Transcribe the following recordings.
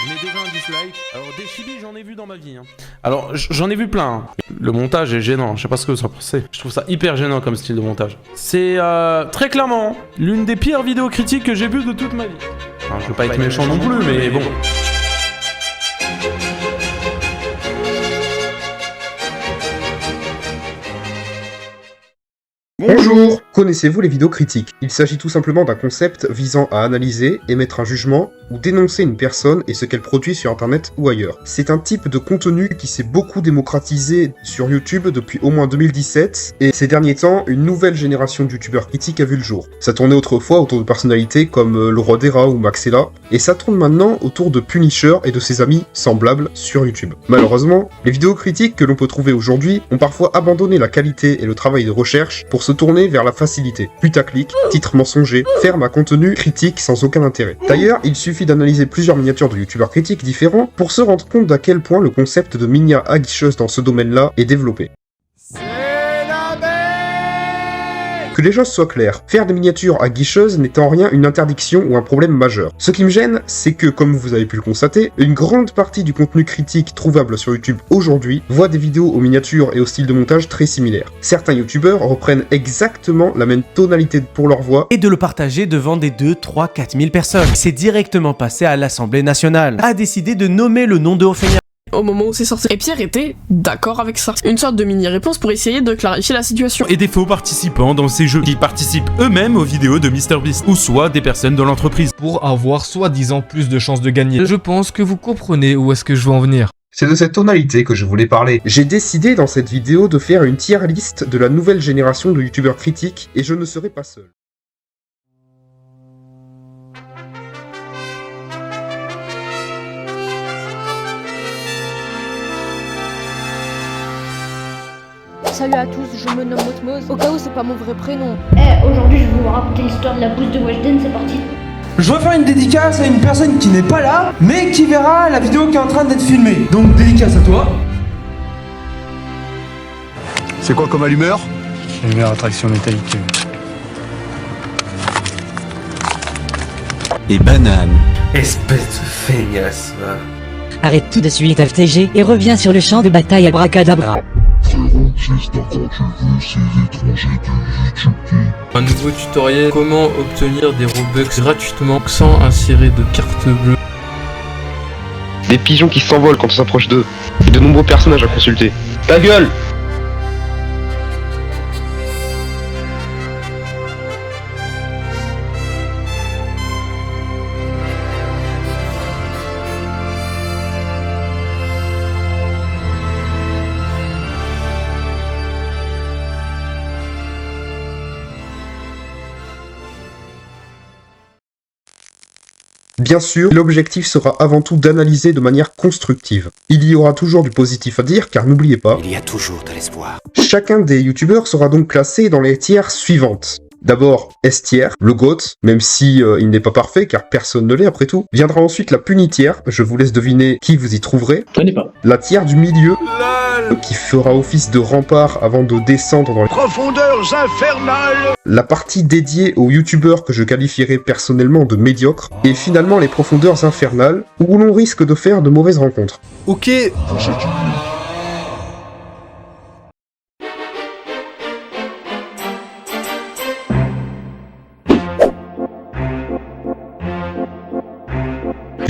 Je mets déjà un dislike. Alors des chibis j'en ai vu dans ma vie. Alors j'en ai vu plein. Le montage est gênant, je sais pas ce que vous en pensez. Je trouve ça hyper gênant comme style de montage. C'est très clairement l'une des pires vidéos critiques que j'ai vues de toute ma vie. Alors, je veux pas être méchant non plus, mais bon. Bonjour! Connaissez-vous les vidéos critiques? Il s'agit tout simplement d'un concept visant à analyser, émettre un jugement ou dénoncer une personne et ce qu'elle produit sur internet ou ailleurs. C'est un type de contenu qui s'est beaucoup démocratisé sur YouTube depuis au moins 2017 et ces derniers temps, une nouvelle génération de youtubeurs critiques a vu le jour. Ça tournait autrefois autour de personnalités comme le Roi des Rats ou Maxella et ça tourne maintenant autour de Punisher et de ses amis semblables sur YouTube. Malheureusement, les vidéos critiques que l'on peut trouver aujourd'hui ont parfois abandonné la qualité et le travail de recherche pour se tourner vers la facilité. Putaclic, titres mensongers, ferme à contenu critique sans aucun intérêt. D'ailleurs, il suffit d'analyser plusieurs miniatures de youtubeurs critiques différents pour se rendre compte d'à quel point le concept de minia aguicheuse dans ce domaine-là est développé. Que les choses soient claires, faire des miniatures aguicheuses n'est en rien une interdiction ou un problème majeur. Ce qui me gêne, c'est que, comme vous avez pu le constater, une grande partie du contenu critique trouvable sur YouTube aujourd'hui voit des vidéos aux miniatures et au style de montage très similaires. Certains youtubeurs reprennent exactement la même tonalité pour leur voix et de le partager devant des 2, 3, 4 000 personnes. C'est directement passé à l'Assemblée nationale, a décidé de nommer le nom de Ophénia au moment où c'est sorti. Et Pierre était d'accord avec ça. Une sorte de mini-réponse pour essayer de clarifier la situation. Et des faux participants dans ces jeux qui participent eux-mêmes aux vidéos de MrBeast, ou soit des personnes de l'entreprise. Pour avoir soi-disant plus de chances de gagner. Je pense que vous comprenez où est-ce que je veux en venir. C'est de cette tonalité que je voulais parler. J'ai décidé dans cette vidéo de faire une tier list de la nouvelle génération de youtubeurs critiques et je ne serai pas seul. Salut à tous, je me nomme Motmoz, au cas où c'est pas mon vrai prénom. Aujourd'hui je vais vous raconter l'histoire de la bouse de Weshden, c'est parti. Je veux faire une dédicace à une personne qui n'est pas là, mais qui verra la vidéo qui est en train d'être filmée. Donc dédicace à toi. C'est quoi comme allumeur? Allumeur à traction métallique. Et banane. Espèce de feignasse, va. Arrête tout de suite FTG et reviens sur le champ de bataille abracadabra. Frérot, j'espère quand tu veux ces étrangers du YouTube Game. Un nouveau tutoriel, comment obtenir des Robux gratuitement sans insérer de carte bleue. Des pigeons qui s'envolent quand on s'approche d'eux. Et de nombreux personnages à consulter. Ta gueule! Bien sûr, l'objectif sera avant tout d'analyser de manière constructive. Il y aura toujours du positif à dire, car n'oubliez pas, il y a toujours de l'espoir. Chacun des youtubeurs sera donc classé dans les tiers suivantes. D'abord, S-tier, le GOAT, même si il n'est pas parfait, car personne ne l'est après tout. Viendra ensuite la punitière, je vous laisse deviner qui vous y trouverez. Je connais pas. La tier du milieu, qui fera office de rempart avant de descendre dans les profondeurs infernales. La partie dédiée aux youtubeurs que je qualifierais personnellement de médiocres, et finalement les profondeurs infernales, où l'on risque de faire de mauvaises rencontres. Ok.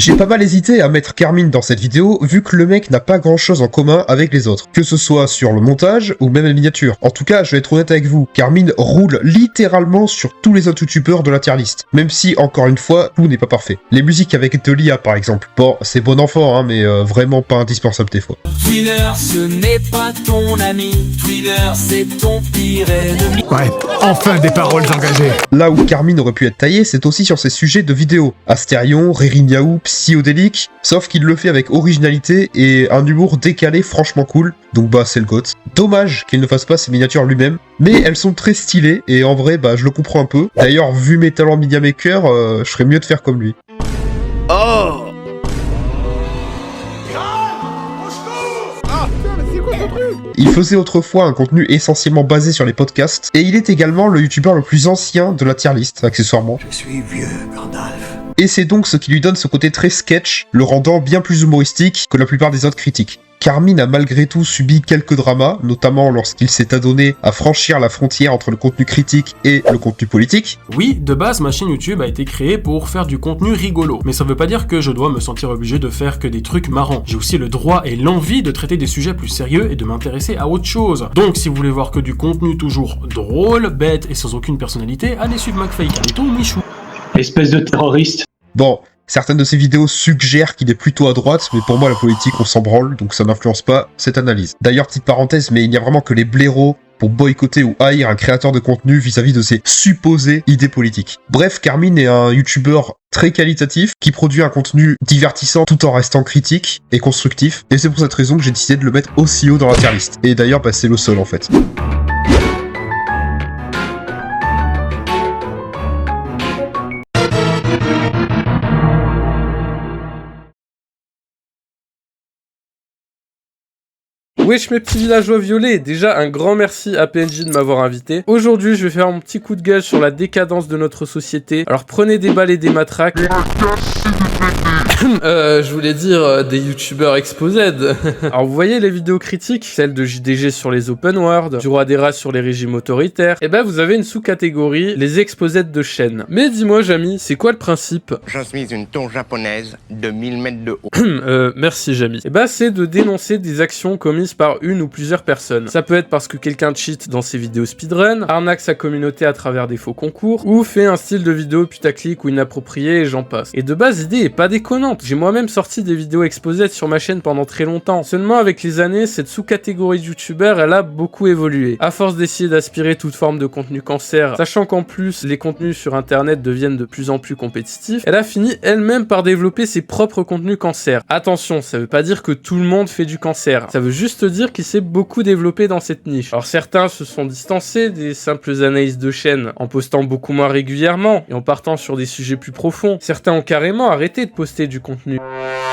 J'ai pas mal hésité à mettre Carmine dans cette vidéo, vu que le mec n'a pas grand chose en commun avec les autres, que ce soit sur le montage ou même la miniature. En tout cas, je vais être honnête avec vous, Carmine roule littéralement sur tous les autres youtubeurs de la tier list, même si, encore une fois, tout n'est pas parfait. Les musiques avec Delia par exemple, bon, c'est bon enfant, hein, mais vraiment pas indispensable des fois. Twitter, ce n'est pas ton ami, Twitter, c'est ton pire ennemi. Ouais, enfin des paroles engagées. Là où Carmine aurait pu être taillé, c'est aussi sur ses sujets de vidéos. Astérion, Rérignaou, psychodélique, sauf qu'il le fait avec originalité et un humour décalé franchement cool, donc bah c'est le GOAT. Dommage qu'il ne fasse pas ses miniatures lui-même, mais elles sont très stylées et en vrai bah je le comprends un peu. D'ailleurs vu mes talents media maker, je ferais mieux de faire comme lui. Oh! Il faisait autrefois un contenu essentiellement basé sur les podcasts, et il est également le youtubeur le plus ancien de la tier list, accessoirement. Je suis vieux, Gandalf. Et c'est donc ce qui lui donne ce côté très sketch, le rendant bien plus humoristique que la plupart des autres critiques. Carmine a malgré tout subi quelques dramas, notamment lorsqu'il s'est adonné à franchir la frontière entre le contenu critique et le contenu politique. Oui, de base, ma chaîne YouTube a été créée pour faire du contenu rigolo, mais ça veut pas dire que je dois me sentir obligé de faire que des trucs marrants. J'ai aussi le droit et l'envie de traiter des sujets plus sérieux et de m'intéresser à autre chose. Donc si vous voulez voir que du contenu toujours drôle, bête et sans aucune personnalité, allez suivre McFly, Carlito ou Michou. Espèce de terroriste. Bon, certaines de ces vidéos suggèrent qu'il est plutôt à droite, mais pour moi la politique on s'en branle, donc ça n'influence pas cette analyse. D'ailleurs, petite parenthèse, mais il n'y a vraiment que les blaireaux pour boycotter ou haïr un créateur de contenu vis-à-vis de ses supposées idées politiques. Bref, Carmine est un youtubeur très qualitatif, qui produit un contenu divertissant tout en restant critique et constructif, et c'est pour cette raison que j'ai décidé de le mettre aussi haut dans la tier list. Et d'ailleurs, bah, c'est le seul en fait. Wesh mes petits villageois violets, déjà un grand merci à PNJ de m'avoir invité. Aujourd'hui je vais faire mon petit coup de gueule sur la décadence de notre société. Alors prenez des balles et des matraques. Je voulais dire des youtubeurs exposed. Alors vous voyez les vidéos critiques, celles de JDG sur les open world, du roi des rats sur les régimes autoritaires, et ben vous avez une sous-catégorie, les exposed de chaîne. Mais dis-moi Jamy, c'est quoi le principe? Je suis une tour japonaise de 1000 mètres de haut. Merci Jamy. Et ben c'est de dénoncer des actions commises par une ou plusieurs personnes. Ça peut être parce que quelqu'un cheat dans ses vidéos speedrun, arnaque sa communauté à travers des faux concours, ou fait un style de vidéo putaclic ou inapproprié et j'en passe. Et de base l'idée est pas déconnante. J'ai moi-même sorti des vidéos exposées sur ma chaîne pendant très longtemps. Seulement avec les années, cette sous-catégorie de youtubeurs, elle a beaucoup évolué. À force d'essayer d'aspirer toute forme de contenu cancer, sachant qu'en plus les contenus sur internet deviennent de plus en plus compétitifs, elle a fini elle-même par développer ses propres contenus cancer. Attention, ça veut pas dire que tout le monde fait du cancer. Ça veut juste dire qu'il s'est beaucoup développé dans cette niche. Alors certains se sont distancés des simples analyses de chaîne en postant beaucoup moins régulièrement et en partant sur des sujets plus profonds. Certains ont carrément arrêté de poster du contenu.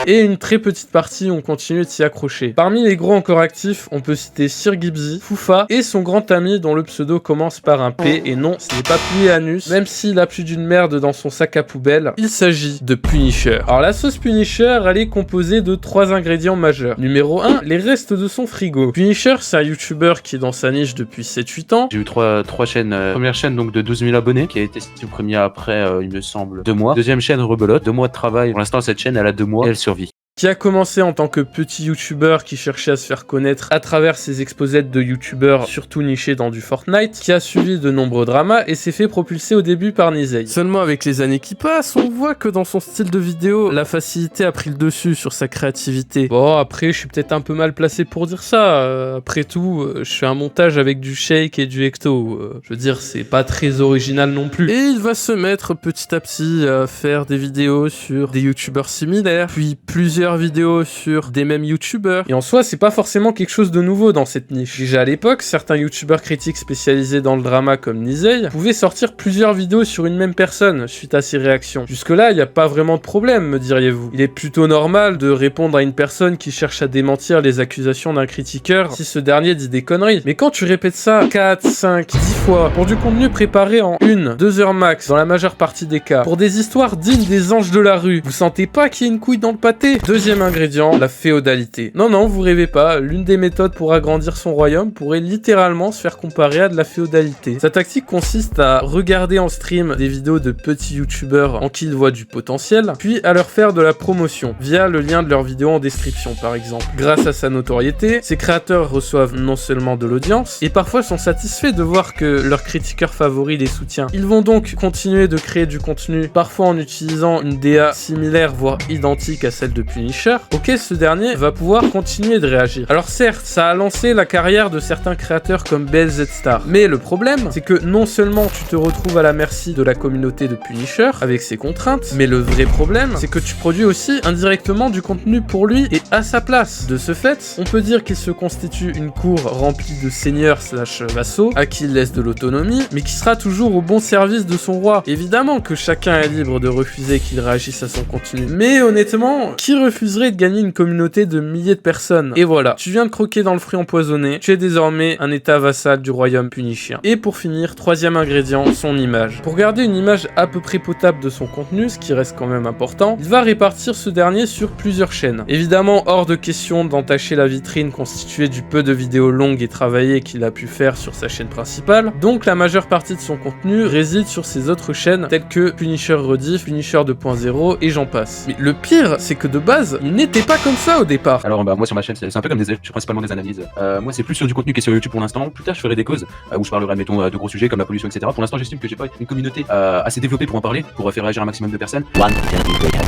Et une très petite partie ont continué de s'y accrocher. Parmi les gros encore actifs, on peut citer Sir Gibbsy, Foufa et son grand ami dont le pseudo commence par un P et non, ce n'est pas Plianus, même s'il a plus d'une merde dans son sac à poubelle. Il s'agit de Punisher. Alors la sauce Punisher, elle est composée de 3 ingrédients majeurs. Numéro 1, les restes de son frigo. Punisher, c'est un youtubeur qui est dans sa niche depuis 7-8 ans. J'ai eu trois chaînes. Première chaîne donc de 12 000 abonnés qui a été supprimée après, il me semble, 2 mois. Deuxième chaîne Rebelote, 2 mois de travail. Pour l'instant, cette chaîne, elle a 2 mois et elle survit. Qui a commencé en tant que petit youtubeur qui cherchait à se faire connaître à travers ses exposettes de youtubeurs surtout nichés dans du Fortnite, qui a suivi de nombreux dramas et s'est fait propulser au début par Nizei. Seulement avec les années qui passent, on voit que dans son style de vidéo, la facilité a pris le dessus sur sa créativité. Bon, après, je suis peut-être un peu mal placé pour dire ça. Après tout, je fais un montage avec du shake et du ecto. Je veux dire, c'est pas très original non plus. Et il va se mettre petit à petit à faire des vidéos sur des youtubeurs similaires, puis plusieurs vidéos sur des mêmes youtubeurs. Et en soi, c'est pas forcément quelque chose de nouveau dans cette niche. Déjà à l'époque, certains youtubeurs critiques spécialisés dans le drama comme Nizei pouvaient sortir plusieurs vidéos sur une même personne suite à ses réactions. Jusque-là, il n'y a pas vraiment de problème, me diriez-vous. Il est plutôt normal de répondre à une personne qui cherche à démentir les accusations d'un critiqueur si ce dernier dit des conneries. Mais quand tu répètes ça 4, 5, 10 fois pour du contenu préparé en 1-2 heures max dans la majeure partie des cas, pour des histoires dignes des anges de la rue, vous sentez pas qu'il y a une couille dans le pâté? Deuxième ingrédient, la féodalité. Non, non, vous rêvez pas, l'une des méthodes pour agrandir son royaume pourrait littéralement se faire comparer à de la féodalité. Sa tactique consiste à regarder en stream des vidéos de petits youtubeurs en qui il voit du potentiel, puis à leur faire de la promotion, via le lien de leur vidéo en description par exemple. Grâce à sa notoriété, ces créateurs reçoivent non seulement de l'audience, et parfois sont satisfaits de voir que leur critiqueur favori les soutient. Ils vont donc continuer de créer du contenu, parfois en utilisant une DA similaire voire identique à celle de Punisher, auquel ce dernier va pouvoir continuer de réagir. Alors certes, ça a lancé la carrière de certains créateurs comme BLZstar, mais le problème, c'est que non seulement tu te retrouves à la merci de la communauté de Punisher, avec ses contraintes, mais le vrai problème, c'est que tu produis aussi indirectement du contenu pour lui et à sa place. De ce fait, on peut dire qu'il se constitue une cour remplie de seigneurs / vassaux, à qui il laisse de l'autonomie, mais qui sera toujours au bon service de son roi. Évidemment que chacun est libre de refuser qu'il réagisse à son contenu, mais honnêtement, qui refuse refuserais de gagner une communauté de milliers de personnes. Et voilà, tu viens de croquer dans le fruit empoisonné, tu es désormais un état vassal du royaume Punisher. Et pour finir, troisième ingrédient, son image. Pour garder une image à peu près potable de son contenu, ce qui reste quand même important, il va répartir ce dernier sur plusieurs chaînes. Évidemment, hors de question d'entacher la vitrine constituée du peu de vidéos longues et travaillées qu'il a pu faire sur sa chaîne principale, donc la majeure partie de son contenu réside sur ses autres chaînes telles que Punisher Rediff, Punisher 2.0 et j'en passe. Mais le pire, c'est que de base, il n'était pas comme ça au départ. Alors moi sur ma chaîne, c'est un peu comme des je fais principalement des analyses. Moi c'est plus sur du contenu qui est sur YouTube pour l'instant. Plus tard je ferai des causes où je parlerai mettons de gros sujets comme la pollution, etc. Pour l'instant j'estime que j'ai pas une communauté assez développée pour en parler, pour faire réagir un maximum de personnes.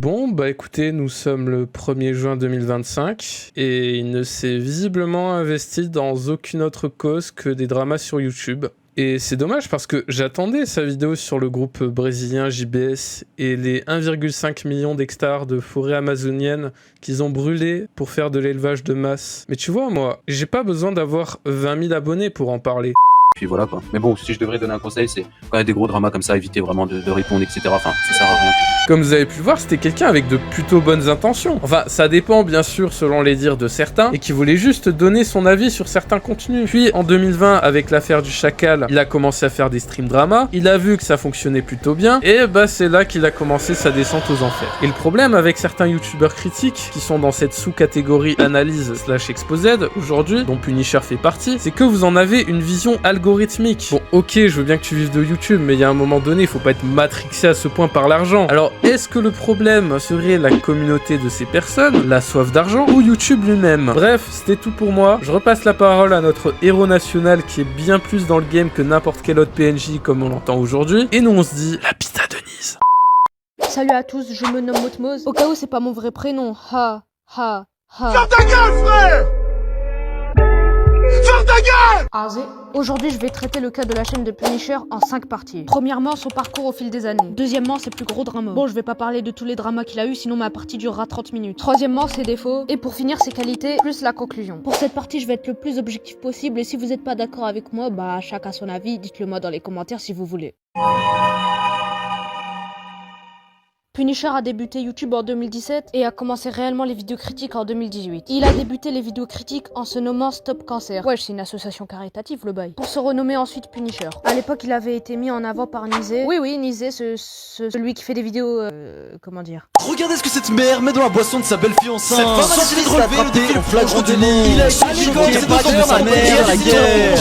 Bon bah écoutez, nous sommes le 1er juin 2025 et il ne s'est visiblement investi dans aucune autre cause que des dramas sur YouTube. Et c'est dommage parce que j'attendais sa vidéo sur le groupe brésilien JBS et les 1,5 million d'hectares de forêts amazoniennes qu'ils ont brûlé pour faire de l'élevage de masse. Mais tu vois, moi, j'ai pas besoin d'avoir 20 000 abonnés pour en parler. Puis voilà quoi. Mais bon, si je devrais donner un conseil, c'est quand il y a des gros dramas comme ça, éviter vraiment de répondre, etc. Enfin, ça sert à rien. Comme vous avez pu le voir, c'était quelqu'un avec de plutôt bonnes intentions. Enfin, ça dépend bien sûr selon les dires de certains, et qui voulait juste donner son avis sur certains contenus. Puis en 2020, avec l'affaire du Chacal, il a commencé à faire des streams drama, il a vu que ça fonctionnait plutôt bien, et bah c'est là qu'il a commencé sa descente aux enfers. Et le problème avec certains youtubeurs critiques, qui sont dans cette sous-catégorie analyse/exposed aujourd'hui, dont Punisher fait partie, c'est que vous en avez une vision algorithmique. Bon, ok, je veux bien que tu vives de YouTube, mais il y a un moment donné, il faut pas être matrixé à ce point par l'argent. Alors, est-ce que le problème serait la communauté de ces personnes, la soif d'argent, ou YouTube lui-même? Bref, c'était tout pour moi. Je repasse la parole à notre héros national qui est bien plus dans le game que n'importe quel autre PNJ comme on l'entend aujourd'hui. Et nous on se dit, la pizza Denise. Salut à tous, je me nomme Motmoz. Au cas où c'est pas mon vrai prénom. Ha, ha, ha. Ferme ta gueule, frère! Ferme ta gueule! Aujourd'hui, je vais traiter le cas de la chaîne de Punisher en 5 parties. Premièrement, son parcours au fil des années. Deuxièmement, ses plus gros dramas. Bon, je vais pas parler de tous les dramas qu'il a eu, sinon ma partie durera 30 minutes. Troisièmement, ses défauts. Et pour finir, ses qualités, plus la conclusion. Pour cette partie, je vais être le plus objectif possible, et si vous êtes pas d'accord avec moi, bah chacun son avis, dites-le moi dans les commentaires si vous voulez. Punisher a débuté YouTube en 2017 et a commencé réellement les vidéos critiques en 2018. Il a débuté les vidéos critiques en se nommant Stop Cancer. Ouais, c'est une association caritative le bail. Pour se renommer ensuite Punisher. À l'époque, il avait été mis en avant par Nizé. Oui, Nizé, celui qui fait des vidéos... comment dire? Regardez ce que cette mère met dans la boisson de sa belle fille enceinte. Cette femme a décidé de relever le défi en flagrant délit. Il a expliqué ses besoins de sa mère, la guerre.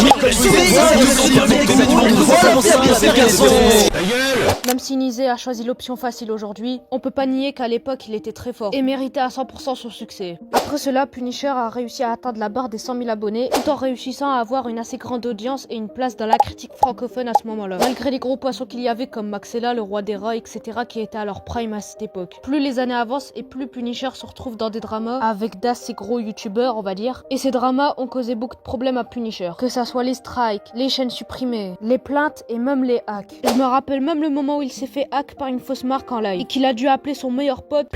Même si Nizé a choisi l'option facile aujourd'hui, on peut pas nier qu'à l'époque il était très fort et méritait à 100% son succès. Après cela, Punisher a réussi à atteindre la barre des 100 000 abonnés tout en réussissant à avoir une assez grande audience et une place dans la critique francophone à ce moment-là. Malgré les gros poissons qu'il y avait comme Maxella, le roi des rats, etc. qui étaient à leur prime à cette époque. Plus les années avancent et plus Punisher se retrouve dans des dramas avec d'assez gros youtubeurs on va dire. Et ces dramas ont causé beaucoup de problèmes à Punisher. Que ça soit les strikes, les chaînes supprimées, les plaintes et même les hacks. Je me rappelle même le moment où il s'est fait hack par une fausse marque en live et qu'il a dû appeler son meilleur pote.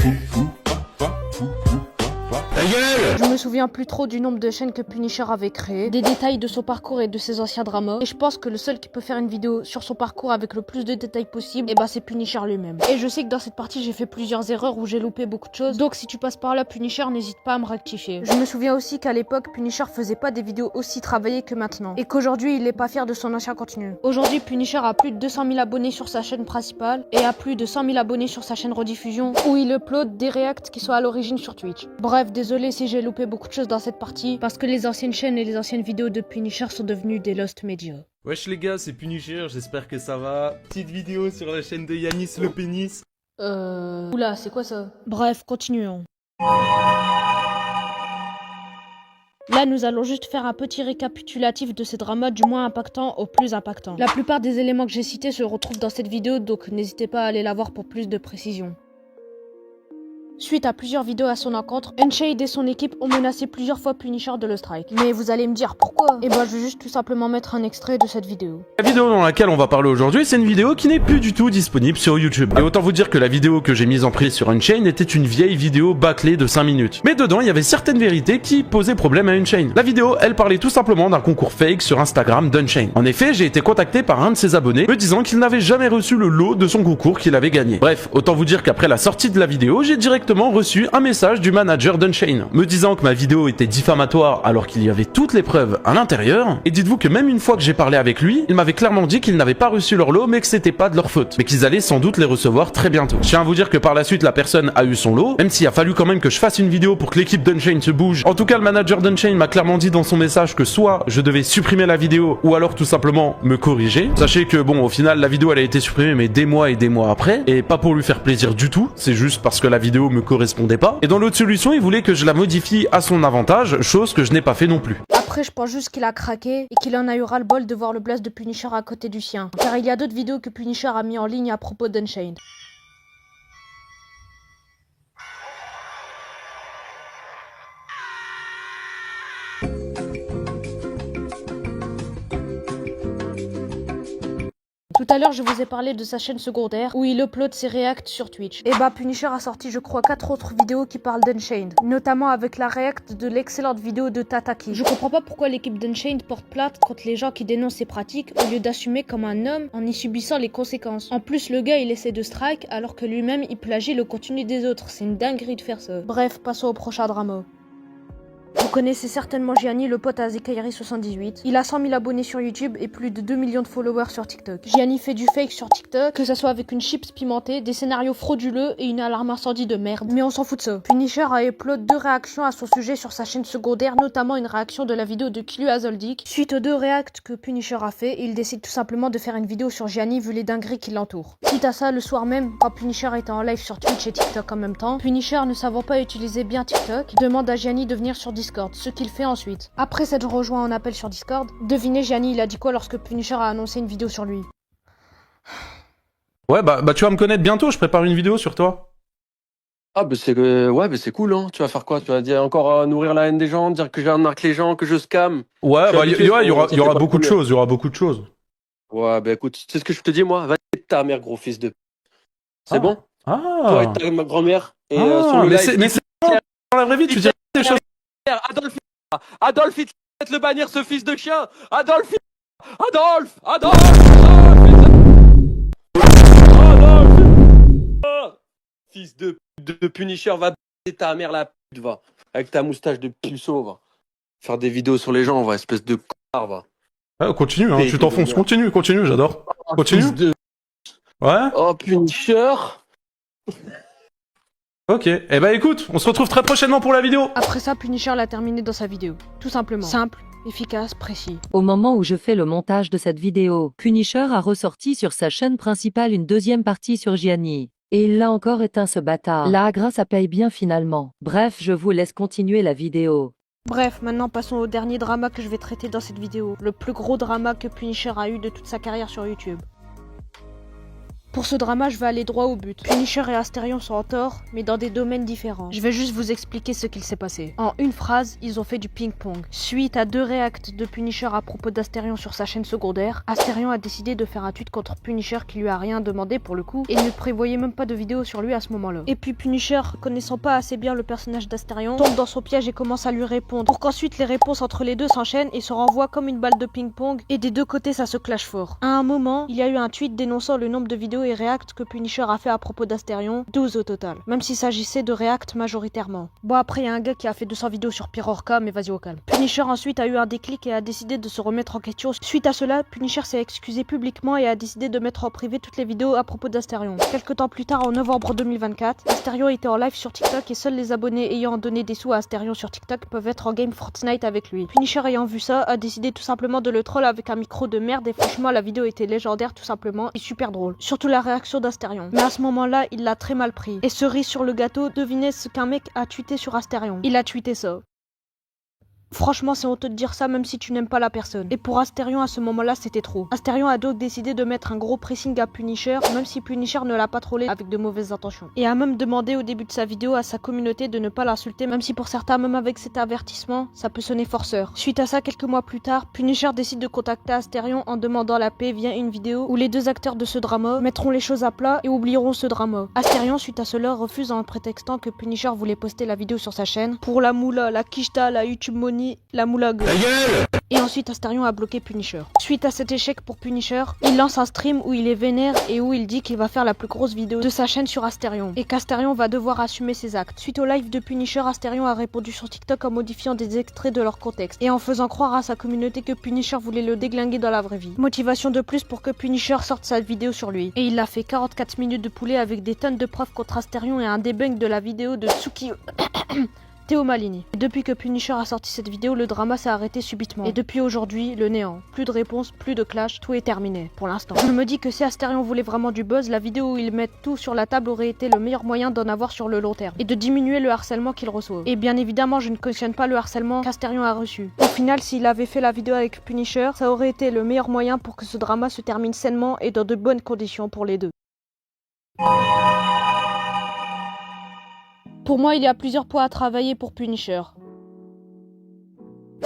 Je me souviens plus trop du nombre de chaînes que Punisher avait créé, des détails de son parcours et de ses anciens dramas, et je pense que le seul qui peut faire une vidéo sur son parcours avec le plus de détails possible, et bah c'est Punisher lui-même. Et je sais que dans cette partie j'ai fait plusieurs erreurs où j'ai loupé beaucoup de choses, donc si tu passes par là Punisher, n'hésite pas à me rectifier. Je me souviens aussi qu'à l'époque Punisher faisait pas des vidéos aussi travaillées que maintenant, et qu'aujourd'hui il est pas fier de son ancien contenu. Aujourd'hui Punisher a plus de 200 000 abonnés sur sa chaîne principale, et a plus de 100 000 abonnés sur sa chaîne rediffusion, où il upload des reacts qui sont à l'origine sur Twitch. Bref, désolé si j'ai loupé beaucoup de choses dans cette partie, parce que les anciennes chaînes et les anciennes vidéos de Punisher sont devenues des lost media. Wesh les gars, c'est Punisher, j'espère que ça va. Petite vidéo sur la chaîne de Yanis le pénis. Oula, c'est quoi ça? Bref, continuons. Là, nous allons juste faire un petit récapitulatif de ces dramas du moins impactant au plus impactant. La plupart des éléments que j'ai cités se retrouvent dans cette vidéo, donc n'hésitez pas à aller la voir pour plus de précision. Suite à plusieurs vidéos à son encontre, Unshade et son équipe ont menacé plusieurs fois Punisher de le strike. Mais vous allez me dire pourquoi? Et bah je vais juste tout simplement mettre un extrait de cette vidéo. La vidéo dans laquelle on va parler aujourd'hui, c'est une vidéo qui n'est plus du tout disponible sur YouTube. Et autant vous dire que la vidéo que j'ai mise en prise sur Unchained était une vieille vidéo bâclée de 5 minutes. Mais dedans, il y avait certaines vérités qui posaient problème à Unchained. La vidéo, elle parlait tout simplement d'un concours fake sur Instagram d'Unchained. En effet, j'ai été contacté par un de ses abonnés me disant qu'il n'avait jamais reçu le lot de son concours qu'il avait gagné. Bref, autant vous dire qu'après la sortie de la vidéo, j'ai directement directement reçu un message du manager d'Unchained, me disant que ma vidéo était diffamatoire alors qu'il y avait toutes les preuves à l'intérieur. Et dites-vous que même une fois que j'ai parlé avec lui, il m'avait clairement dit qu'ils n'avaient pas reçu leur lot, mais que c'était pas de leur faute, mais qu'ils allaient sans doute les recevoir très bientôt. Je tiens à vous dire que par la suite, la personne a eu son lot, même s'il a fallu quand même que je fasse une vidéo pour que l'équipe d'Unchained se bouge. En tout cas, le manager d'Unchained m'a clairement dit dans son message que soit je devais supprimer la vidéo, ou alors tout simplement me corriger. Sachez que bon, au final, la vidéo elle a été supprimée, mais des mois et des mois après, et pas pour lui faire plaisir du tout, c'est juste parce que la vidéo me correspondait pas. Et dans l'autre solution, il voulait que je la modifie à son avantage, chose que je n'ai pas fait non plus. Après, je pense juste qu'il a craqué et qu'il en a eu ras le bol de voir le blast de Punisher à côté du sien. Car il y a d'autres vidéos que Punisher a mis en ligne à propos d'Unchained. Tout à l'heure, je vous ai parlé de sa chaîne secondaire où il upload ses reacts sur Twitch. Et bah, Punisher a sorti, je crois, 4 autres vidéos qui parlent d'Unchained, notamment avec la react de l'excellente vidéo de Tataki. Je comprends pas pourquoi l'équipe d'Unchained porte plainte contre les gens qui dénoncent ces pratiques au lieu d'assumer comme un homme en y subissant les conséquences. En plus, le gars il essaie de strike alors que lui-même il plagie le contenu des autres. C'est une dinguerie de faire ça. Bref, passons au prochain drama. Vous connaissez certainement Gianni, le pote à Zekairi78. Il a 100 000 abonnés sur YouTube et plus de 2 millions de followers sur TikTok. Gianni fait du fake sur TikTok, que ça soit avec une chips pimentée, des scénarios frauduleux et une alarme incendie de merde. Mais on s'en fout de ça. Punisher a upload 2 réactions à son sujet sur sa chaîne secondaire, notamment une réaction de la vidéo de Kilu Azoldik. Suite aux 2 reacts que Punisher a fait, il décide tout simplement de faire une vidéo sur Gianni vu les dingueries qui l'entourent. Suite à ça, le soir même, quand Punisher était en live sur Twitch et TikTok en même temps, Punisher, ne savant pas utiliser bien TikTok, demande à Gianni de venir sur Discord, ce qu'il fait ensuite. Après s'être rejoint en appel sur Discord, devinez Gianni il a dit quoi lorsque Punisher a annoncé une vidéo sur lui. Ouais, bah tu vas me connaître bientôt, je prépare une vidéo sur toi. Ah bah c'est ouais, bah c'est cool, hein. Tu vas faire quoi? Tu vas dire encore nourrir la haine des gens, dire que j'arnaque les gens, que je scam? Ouais, bah il y aura beaucoup de choses, il y aura beaucoup de choses. Ouais, bah écoute, tu sais ce que je te dis moi? Va t ta mère, gros fils de... C'est bon? Toi et ta grand-mère, et sur le live... Mais c'est dans la vraie vie, tu dis des choses... Adolf Hitler, faites le bannir, ce fils de chien! Adolf Hitler! Adolf! Fils de Punisher, va b***er ta mère la pute, va. Avec ta moustache de puceau, va. Faire des vidéos sur les gens, va, espèce de connard, va. Ouais, continue, hein, tu t'enfonces, continue, j'adore. Continue. Ouais. Oh, Punisher. Ok, eh bah écoute, on se retrouve très prochainement pour la vidéo. Après ça, Punisher l'a terminé dans sa vidéo. Tout simplement. Simple, efficace, précis. Au moment où je fais le montage de cette vidéo, Punisher a ressorti sur sa chaîne principale une deuxième partie sur Gianni. Et il l'a encore éteint ce bâtard. Là, grâce à paye bien finalement. Bref, je vous laisse continuer la vidéo. Bref, maintenant passons au dernier drama que je vais traiter dans cette vidéo. Le plus gros drama que Punisher a eu de toute sa carrière sur YouTube. Pour ce drama, je vais aller droit au but. Punisher et Asterion sont en tort, mais dans des domaines différents. Je vais juste vous expliquer ce qu'il s'est passé. En une phrase, ils ont fait du ping-pong. Suite à 2 reacts de Punisher à propos d'Asterion sur sa chaîne secondaire, Asterion a décidé de faire un tweet contre Punisher qui lui a rien demandé pour le coup, et ne prévoyait même pas de vidéo sur lui à ce moment-là. Et puis Punisher, connaissant pas assez bien le personnage d'Asterion, tombe dans son piège et commence à lui répondre, pour qu'ensuite les réponses entre les deux s'enchaînent et se renvoient comme une balle de ping-pong, et des deux côtés ça se clash fort. À un moment, il y a eu un tweet dénonçant le nombre de vidéos et reacts que Punisher a fait à propos d'Asterion, 12 au total, même s'il s'agissait de reacts majoritairement. Bon, après il y a un gars qui a fait 200 vidéos sur Pirorca, mais vas-y au calme. Punisher ensuite a eu un déclic et a décidé de se remettre en question. Suite à cela, Punisher s'est excusé publiquement et a décidé de mettre en privé toutes les vidéos à propos d'Asterion. Quelques temps plus tard, en novembre 2024, Asterion était en live sur TikTok et seuls les abonnés ayant donné des sous à Asterion sur TikTok peuvent être en game Fortnite avec lui. Punisher ayant vu ça, a décidé tout simplement de le troll avec un micro de merde et franchement la vidéo était légendaire tout simplement et super drôle. Surtout la réaction d'Asterion. Mais à ce moment-là, il l'a très mal pris. Et cerise sur le gâteau, devinez ce qu'un mec a tweeté sur Asterion. Il a tweeté ça. Franchement, c'est honteux de dire ça même si tu n'aimes pas la personne. Et pour Asterion, à ce moment-là, c'était trop. Asterion a donc décidé de mettre un gros pressing à Punisher, même si Punisher ne l'a pas trollé avec de mauvaises intentions. Et a même demandé au début de sa vidéo à sa communauté de ne pas l'insulter, même si pour certains, même avec cet avertissement, ça peut sonner forceur. Suite à ça, quelques mois plus tard, Punisher décide de contacter Asterion en demandant la paix via une vidéo où les deux acteurs de ce drama mettront les choses à plat et oublieront ce drama. Asterion, suite à cela, refuse en prétextant que Punisher voulait poster la vidéo sur sa chaîne. Pour la moula, la quicheta, la YouTube money Malinie la moula gueule. Et ensuite Asterion a bloqué Punisher. Suite à cet échec pour Punisher, il lance un stream où il est vénère et où il dit qu'il va faire la plus grosse vidéo de sa chaîne sur Asterion et qu'Asterion va devoir assumer ses actes. Suite au live de Punisher, Asterion a répondu sur TikTok en modifiant des extraits de leur contexte et en faisant croire à sa communauté que Punisher voulait le déglinguer dans la vraie vie. Motivation de plus pour que Punisher sorte sa vidéo sur lui. Et il a fait 44 minutes de poulet avec des tonnes de preuves contre Asterion et un debunk de la vidéo de Tsuki... Théo Malini. Et depuis que Punisher a sorti cette vidéo, le drama s'est arrêté subitement. Et depuis aujourd'hui, le néant. Plus de réponses, plus de clash, tout est terminé, pour l'instant. Je me dis que si Asterion voulait vraiment du buzz, la vidéo où ils mettent tout sur la table aurait été le meilleur moyen d'en avoir sur le long terme. Et de diminuer le harcèlement qu'il reçoit. Et bien évidemment, je ne cautionne pas le harcèlement qu'Asterion a reçu. Au final, s'il avait fait la vidéo avec Punisher, ça aurait été le meilleur moyen pour que ce drama se termine sainement et dans de bonnes conditions pour les deux. Pour moi, il y a plusieurs points à travailler pour Punisher.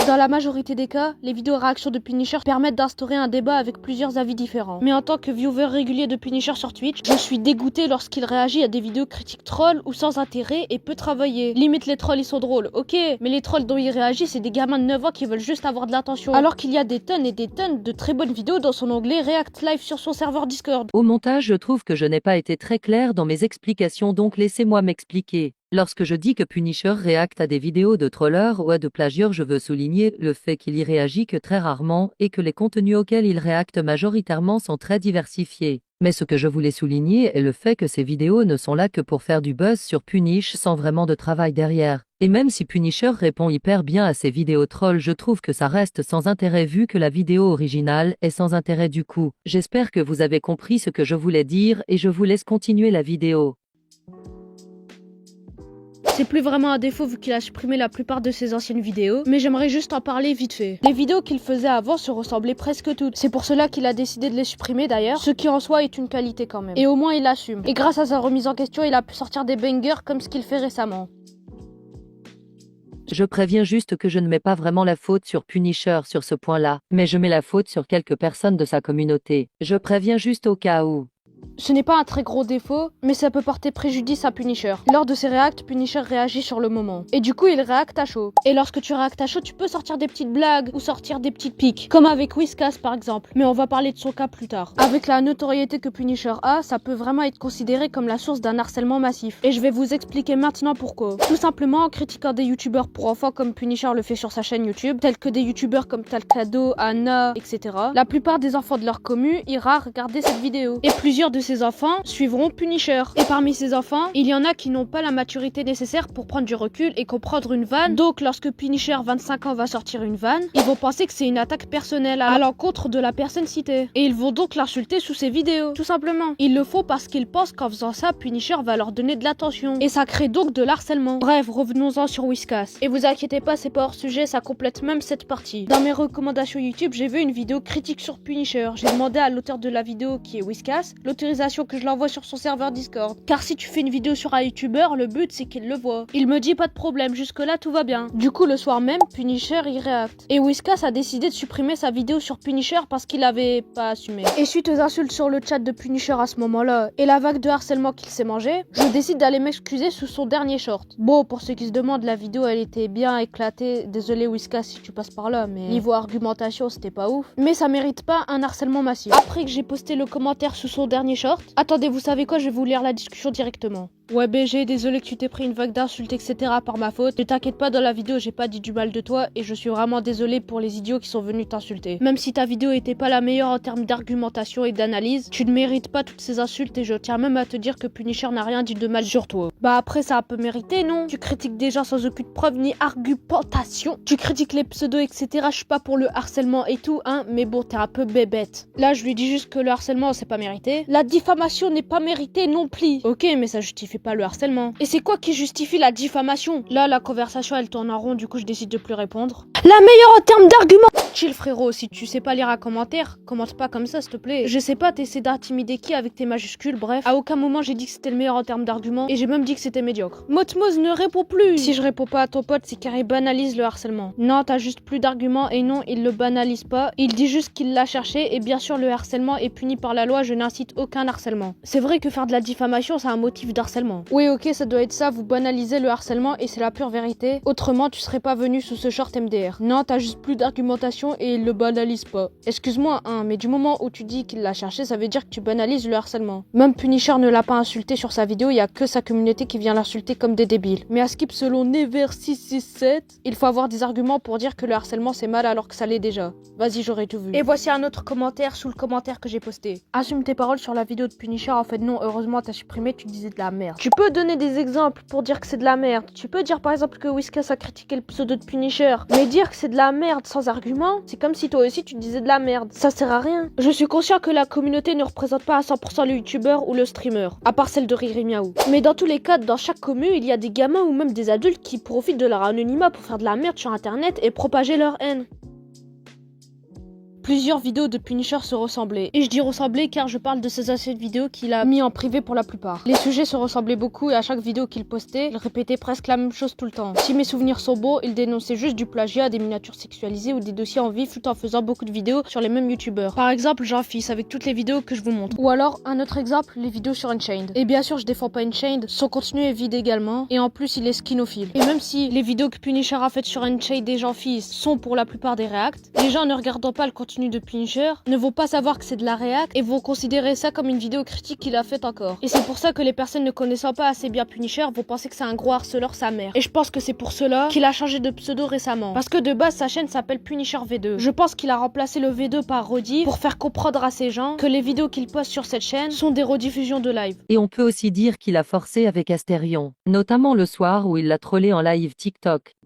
Dans la majorité des cas, les vidéos réactions de Punisher permettent d'instaurer un débat avec plusieurs avis différents. Mais en tant que viewer régulier de Punisher sur Twitch, je suis dégoûté lorsqu'il réagit à des vidéos critiques trolls ou sans intérêt et peu travaillées. Limite les trolls ils sont drôles, ok, mais les trolls dont il réagit c'est des gamins de 9 ans qui veulent juste avoir de l'attention. Alors qu'il y a des tonnes et des tonnes de très bonnes vidéos dans son onglet React Live sur son serveur Discord. Au montage, je trouve que je n'ai pas été très clair dans mes explications, donc laissez-moi m'expliquer. Lorsque je dis que Punisher réacte à des vidéos de trollers ou à de plagieurs, je veux souligner le fait qu'il y réagit que très rarement et que les contenus auxquels il réacte majoritairement sont très diversifiés. Mais ce que je voulais souligner est le fait que ces vidéos ne sont là que pour faire du buzz sur Punish sans vraiment de travail derrière. Et même si Punisher répond hyper bien à ces vidéos trolls, je trouve que ça reste sans intérêt vu que la vidéo originale est sans intérêt du coup. J'espère que vous avez compris ce que je voulais dire et je vous laisse continuer la vidéo. C'est plus vraiment un défaut vu qu'il a supprimé la plupart de ses anciennes vidéos, mais j'aimerais juste en parler vite fait. Les vidéos qu'il faisait avant se ressemblaient presque toutes. C'est pour cela qu'il a décidé de les supprimer d'ailleurs, ce qui en soi est une qualité quand même. Et au moins il assume. Et grâce à sa remise en question, il a pu sortir des bangers comme ce qu'il fait récemment. Je préviens juste que je ne mets pas vraiment la faute sur Punisher sur ce point-là, mais je mets la faute sur quelques personnes de sa communauté. Je préviens juste au cas où. Ce n'est pas un très gros défaut, mais ça peut porter préjudice à Punisher. Lors de ses réacts, Punisher réagit sur le moment. Et du coup, il réacte à chaud. Et lorsque tu réactes à chaud, tu peux sortir des petites blagues ou sortir des petites piques. Comme avec Whiskas par exemple. Mais on va parler de son cas plus tard. Avec la notoriété que Punisher a, ça peut vraiment être considéré comme la source d'un harcèlement massif. Et je vais vous expliquer maintenant pourquoi. Tout simplement en critiquant des youtubeurs pour enfants comme Punisher le fait sur sa chaîne YouTube, tels que des youtubeurs comme Talcado, Anna, etc. La plupart des enfants de leur commu ira regarder cette vidéo. Et plusieurs de ces enfants suivront Punisher. Et parmi ces enfants, il y en a qui n'ont pas la maturité nécessaire pour prendre du recul et comprendre une vanne. Donc lorsque Punisher 25 ans va sortir une vanne, ils vont penser que c'est une attaque personnelle à l'encontre de la personne citée. Et ils vont donc l'insulter sous ses vidéos, tout simplement. Ils le font parce qu'ils pensent qu'en faisant ça, Punisher va leur donner de l'attention. Et ça crée donc de l'harcèlement. Bref, revenons-en sur Whiskas. Et vous inquiétez pas, c'est pas hors sujet, ça complète même cette partie. Dans mes recommandations YouTube, j'ai vu une vidéo critique sur Punisher. J'ai demandé à l'auteur de la vidéo, qui est Whiskas, l'autorisation que je l'envoie sur son serveur Discord. Car si tu fais une vidéo sur un youtubeur, le but c'est qu'il le voit. Il me dit pas de problème, jusque là tout va bien. Du coup le soir même, Punisher y réacte. Et Whiskas a décidé de supprimer sa vidéo sur Punisher parce qu'il avait pas assumé. Et suite aux insultes sur le chat de Punisher à ce moment-là, et la vague de harcèlement qu'il s'est mangé, je décide d'aller m'excuser sous son dernier short. Bon, pour ceux qui se demandent, la vidéo elle était bien éclatée. Désolé Whiskas si tu passes par là, mais niveau argumentation c'était pas ouf. Mais ça mérite pas un harcèlement massif. Après que j'ai posté le commentaire sous son dernier short, attendez, vous savez quoi, je vais vous lire la discussion directement. Ouais BG, désolé que tu t'es pris une vague d'insultes etc par ma faute. Ne t'inquiète pas, dans la vidéo j'ai pas dit du mal de toi et je suis vraiment désolé pour les idiots qui sont venus t'insulter. Même si ta vidéo était pas la meilleure en termes d'argumentation et d'analyse, tu ne mérites pas toutes ces insultes et je tiens même à te dire que Punisher n'a rien dit de mal sur toi. Bah après ça a un peu mérité, non? Tu critiques des gens sans aucune preuve ni argumentation. Tu critiques les pseudos etc, je suis pas pour le harcèlement et tout hein, mais bon t'es un peu bébête. Là je lui dis juste que le harcèlement c'est pas mérité. La diffamation n'est pas méritée non plus. Ok mais ça justifie pas le harcèlement. Et c'est quoi qui justifie la diffamation? Là la conversation elle tourne en rond, du coup je décide de plus répondre. La meilleure en termes d'arguments. Chill frérot, si tu sais pas lire un commentaire, commente pas comme ça s'il te plaît. Je sais pas, t'essaies d'intimider qui avec tes majuscules, bref. À aucun moment j'ai dit que c'était le meilleur en termes d'arguments et j'ai même dit que c'était médiocre. Motmos ne répond plus. Si je réponds pas à ton pote, c'est car il banalise le harcèlement. Non, t'as juste plus d'arguments et non, il le banalise pas. Il dit juste qu'il l'a cherché et bien sûr le harcèlement est puni par la loi, je n'incite aucun harcèlement. C'est vrai que faire de la diffamation, c'est un motif d'harcèlement. Oui, ok, ça doit être ça, vous banalisez le harcèlement et c'est la pure vérité. Autrement, tu serais pas venu sous ce short MDR. Non, t'as juste plus d'argumentation et il le banalise pas. Excuse-moi, hein, mais du moment où tu dis qu'il l'a cherché, ça veut dire que tu banalises le harcèlement. Même Punisher ne l'a pas insulté sur sa vidéo, il y a que sa communauté qui vient l'insulter comme des débiles. Mais à Skip, selon Never667, il faut avoir des arguments pour dire que le harcèlement c'est mal alors que ça l'est déjà. Vas-y, j'aurais tout vu. Et voici un autre commentaire sous le commentaire que j'ai posté. Assume tes paroles sur la vidéo de Punisher. En fait non, heureusement t'as supprimé, tu disais de la merde. Tu peux donner des exemples pour dire que c'est de la merde. Tu peux dire par exemple que Whiskas a critiqué le pseudo de Punisher. Mais dire que c'est de la merde sans argument, c'est comme si toi aussi tu disais de la merde. Ça sert à rien. Je suis conscient que la communauté ne représente pas à 100% le youtubeur ou le streamer, à part celle de Riri Miaou. Mais dans tous les cas, dans chaque commune, il y a des gamins ou même des adultes qui profitent de leur anonymat pour faire de la merde sur internet et propager leur haine. Plusieurs vidéos de Punisher se ressemblaient. Et je dis ressembler car je parle de ces anciennes vidéos qu'il a mis en privé pour la plupart. Les sujets se ressemblaient beaucoup et à chaque vidéo qu'il postait, il répétait presque la même chose tout le temps. Si mes souvenirs sont beaux, il dénonçait juste du plagiat, des miniatures sexualisées ou des dossiers en vif tout en faisant beaucoup de vidéos sur les mêmes youtubeurs. Par exemple, Jean-Fils avec toutes les vidéos que je vous montre. Ou alors, un autre exemple, les vidéos sur Unchained. Et bien sûr, je défends pas Unchained, son contenu est vide également, et en plus il est skinophile. Et même si les vidéos que Punisher a faites sur Unchained et Jean-Fils sont pour la plupart des reacts, les gens ne regardant pas le contenu de Punisher ne vont pas savoir que c'est de la réact et vont considérer ça comme une vidéo critique qu'il a faite encore. Et c'est pour ça que les personnes ne connaissant pas assez bien Punisher vont penser que c'est un gros harceleur sa mère. Et je pense que c'est pour cela qu'il a changé de pseudo récemment. Parce que de base sa chaîne s'appelle Punisher V2. Je pense qu'il a remplacé le V2 par Rediff pour faire comprendre à ces gens que les vidéos qu'il poste sur cette chaîne sont des rediffusions de live. Et on peut aussi dire qu'il a forcé avec Astérion, notamment le soir où il l'a trollé en live TikTok.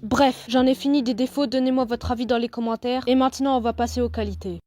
Bref, j'en ai fini des défauts, donnez-moi votre avis dans les commentaires. Et maintenant, on va passer aux qualités.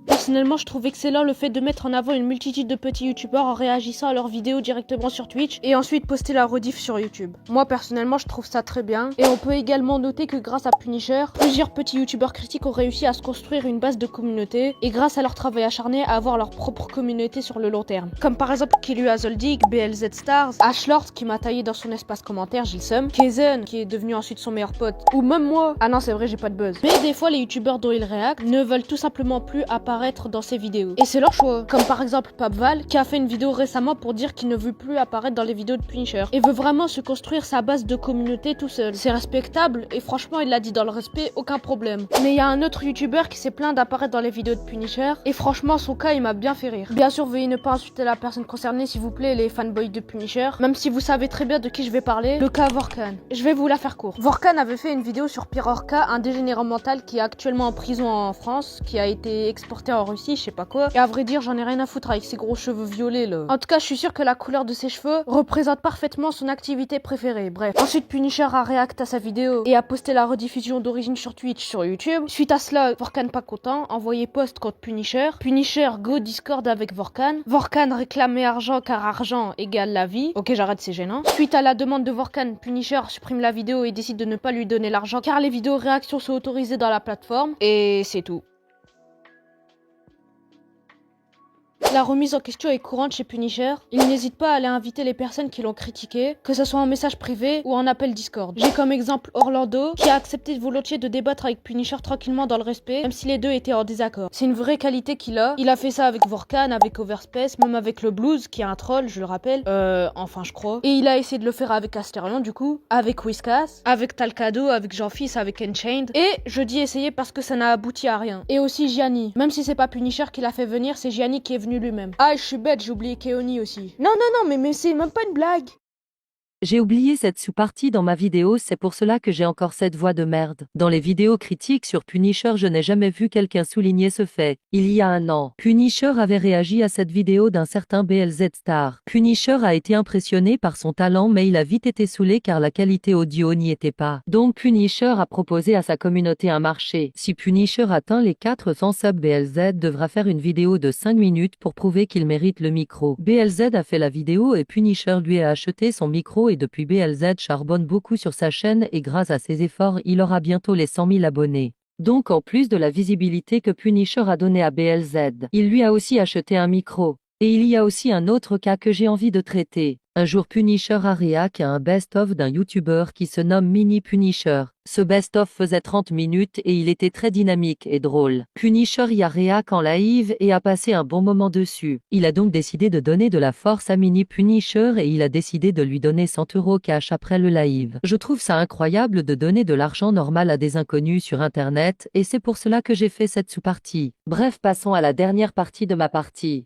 Personnellement, je trouve excellent le fait de mettre en avant une multitude de petits youtubeurs en réagissant à leurs vidéos directement sur Twitch et ensuite poster la rediff sur YouTube. Moi, personnellement, je trouve ça très bien. Et on peut également noter que grâce à Punisher, plusieurs petits youtubeurs critiques ont réussi à se construire une base de communauté et grâce à leur travail acharné à avoir leur propre communauté sur le long terme. Comme par exemple Kilu Azoldig, BLZ Stars, Ashlord qui m'a taillé dans son espace commentaire, j'ai le seum, Kaizen qui est devenu ensuite son meilleur pote, ou même moi. Ah non, c'est vrai, j'ai pas de buzz. Mais des fois, les youtubeurs dont ils réactent ne veulent tout simplement plus apparaître dans ses vidéos. Et c'est leur choix. Comme par exemple Papval qui a fait une vidéo récemment pour dire qu'il ne veut plus apparaître dans les vidéos de Punisher et veut vraiment se construire sa base de communauté tout seul. C'est respectable et franchement il l'a dit dans le respect, aucun problème. Mais il y a un autre youtubeur qui s'est plaint d'apparaître dans les vidéos de Punisher et franchement son cas il m'a bien fait rire. Bien sûr veuillez ne pas insulter la personne concernée s'il vous plaît, les fanboys de Punisher, même si vous savez très bien de qui je vais parler, le cas Vorkan. Je vais vous la faire courte. Vorkan avait fait une vidéo sur Pirorka, un dégénérant mental qui est actuellement en prison en France, qui a été exporté en Russie, je sais pas quoi. Et à vrai dire, j'en ai rien à foutre avec ses gros cheveux violets là. En tout cas, je suis sûr que la couleur de ses cheveux représente parfaitement son activité préférée. Bref. Ensuite, Punisher a réacté à sa vidéo et a posté la rediffusion d'origine sur Twitch sur YouTube. Suite à cela, Vorkan pas content, envoyé post contre Punisher. Punisher go Discord avec Vorkan. Vorkan réclamait argent car argent égale la vie. Ok, j'arrête, c'est gênant. Suite à la demande de Vorkan, Punisher supprime la vidéo et décide de ne pas lui donner l'argent car les vidéos réactions sont autorisées dans la plateforme. Et c'est tout. La remise en question est courante chez Punisher. Il n'hésite pas à aller inviter les personnes qui l'ont critiqué, que ce soit en message privé ou en appel Discord. J'ai comme exemple Orlando, qui a accepté volontiers de débattre avec Punisher tranquillement dans le respect, même si les deux étaient en désaccord. C'est une vraie qualité qu'il a. Il a fait ça avec Vorkan, avec Overspace, même avec le Blues, qui est un troll, je le rappelle. Enfin je crois. Et il a essayé de le faire avec Astérion du coup, avec Whiskas, avec Talcado, avec Jean-Fils, avec Unchained. Et je dis essayer parce que ça n'a abouti à rien. Et aussi Gianni. Même si c'est pas Punisher qui l'a fait venir, c'est Gianni qui est venu lui-même. Ah, je suis bête, j'ai oublié Keoni aussi. Non, mais c'est même pas une blague. J'ai oublié cette sous-partie dans ma vidéo, c'est pour cela que j'ai encore cette voix de merde. Dans les vidéos critiques sur Punisher, je n'ai jamais vu quelqu'un souligner ce fait. Il y a un an, Punisher avait réagi à cette vidéo d'un certain BLZ Star. Punisher a été impressionné par son talent mais il a vite été saoulé car la qualité audio n'y était pas. Donc Punisher a proposé à sa communauté un marché. Si Punisher atteint les 400 subs, BLZ devra faire une vidéo de 5 minutes pour prouver qu'il mérite le micro. BLZ a fait la vidéo et Punisher lui a acheté son micro et depuis BLZ charbonne beaucoup sur sa chaîne et grâce à ses efforts il aura bientôt les 100 000 abonnés. Donc en plus de la visibilité que Punisher a donnée à BLZ, il lui a aussi acheté un micro. Et il y a aussi un autre cas que j'ai envie de traiter. Un jour Punisher a réac à un best-of d'un YouTuber qui se nomme Mini Punisher. Ce best-of faisait 30 minutes et il était très dynamique et drôle. Punisher y a réac en live et a passé un bon moment dessus. Il a donc décidé de donner de la force à Mini Punisher et il a décidé de lui donner 100 € cash après le live. Je trouve ça incroyable de donner de l'argent normal à des inconnus sur internet et c'est pour cela que j'ai fait cette sous-partie. Bref, passons à la dernière partie de ma partie.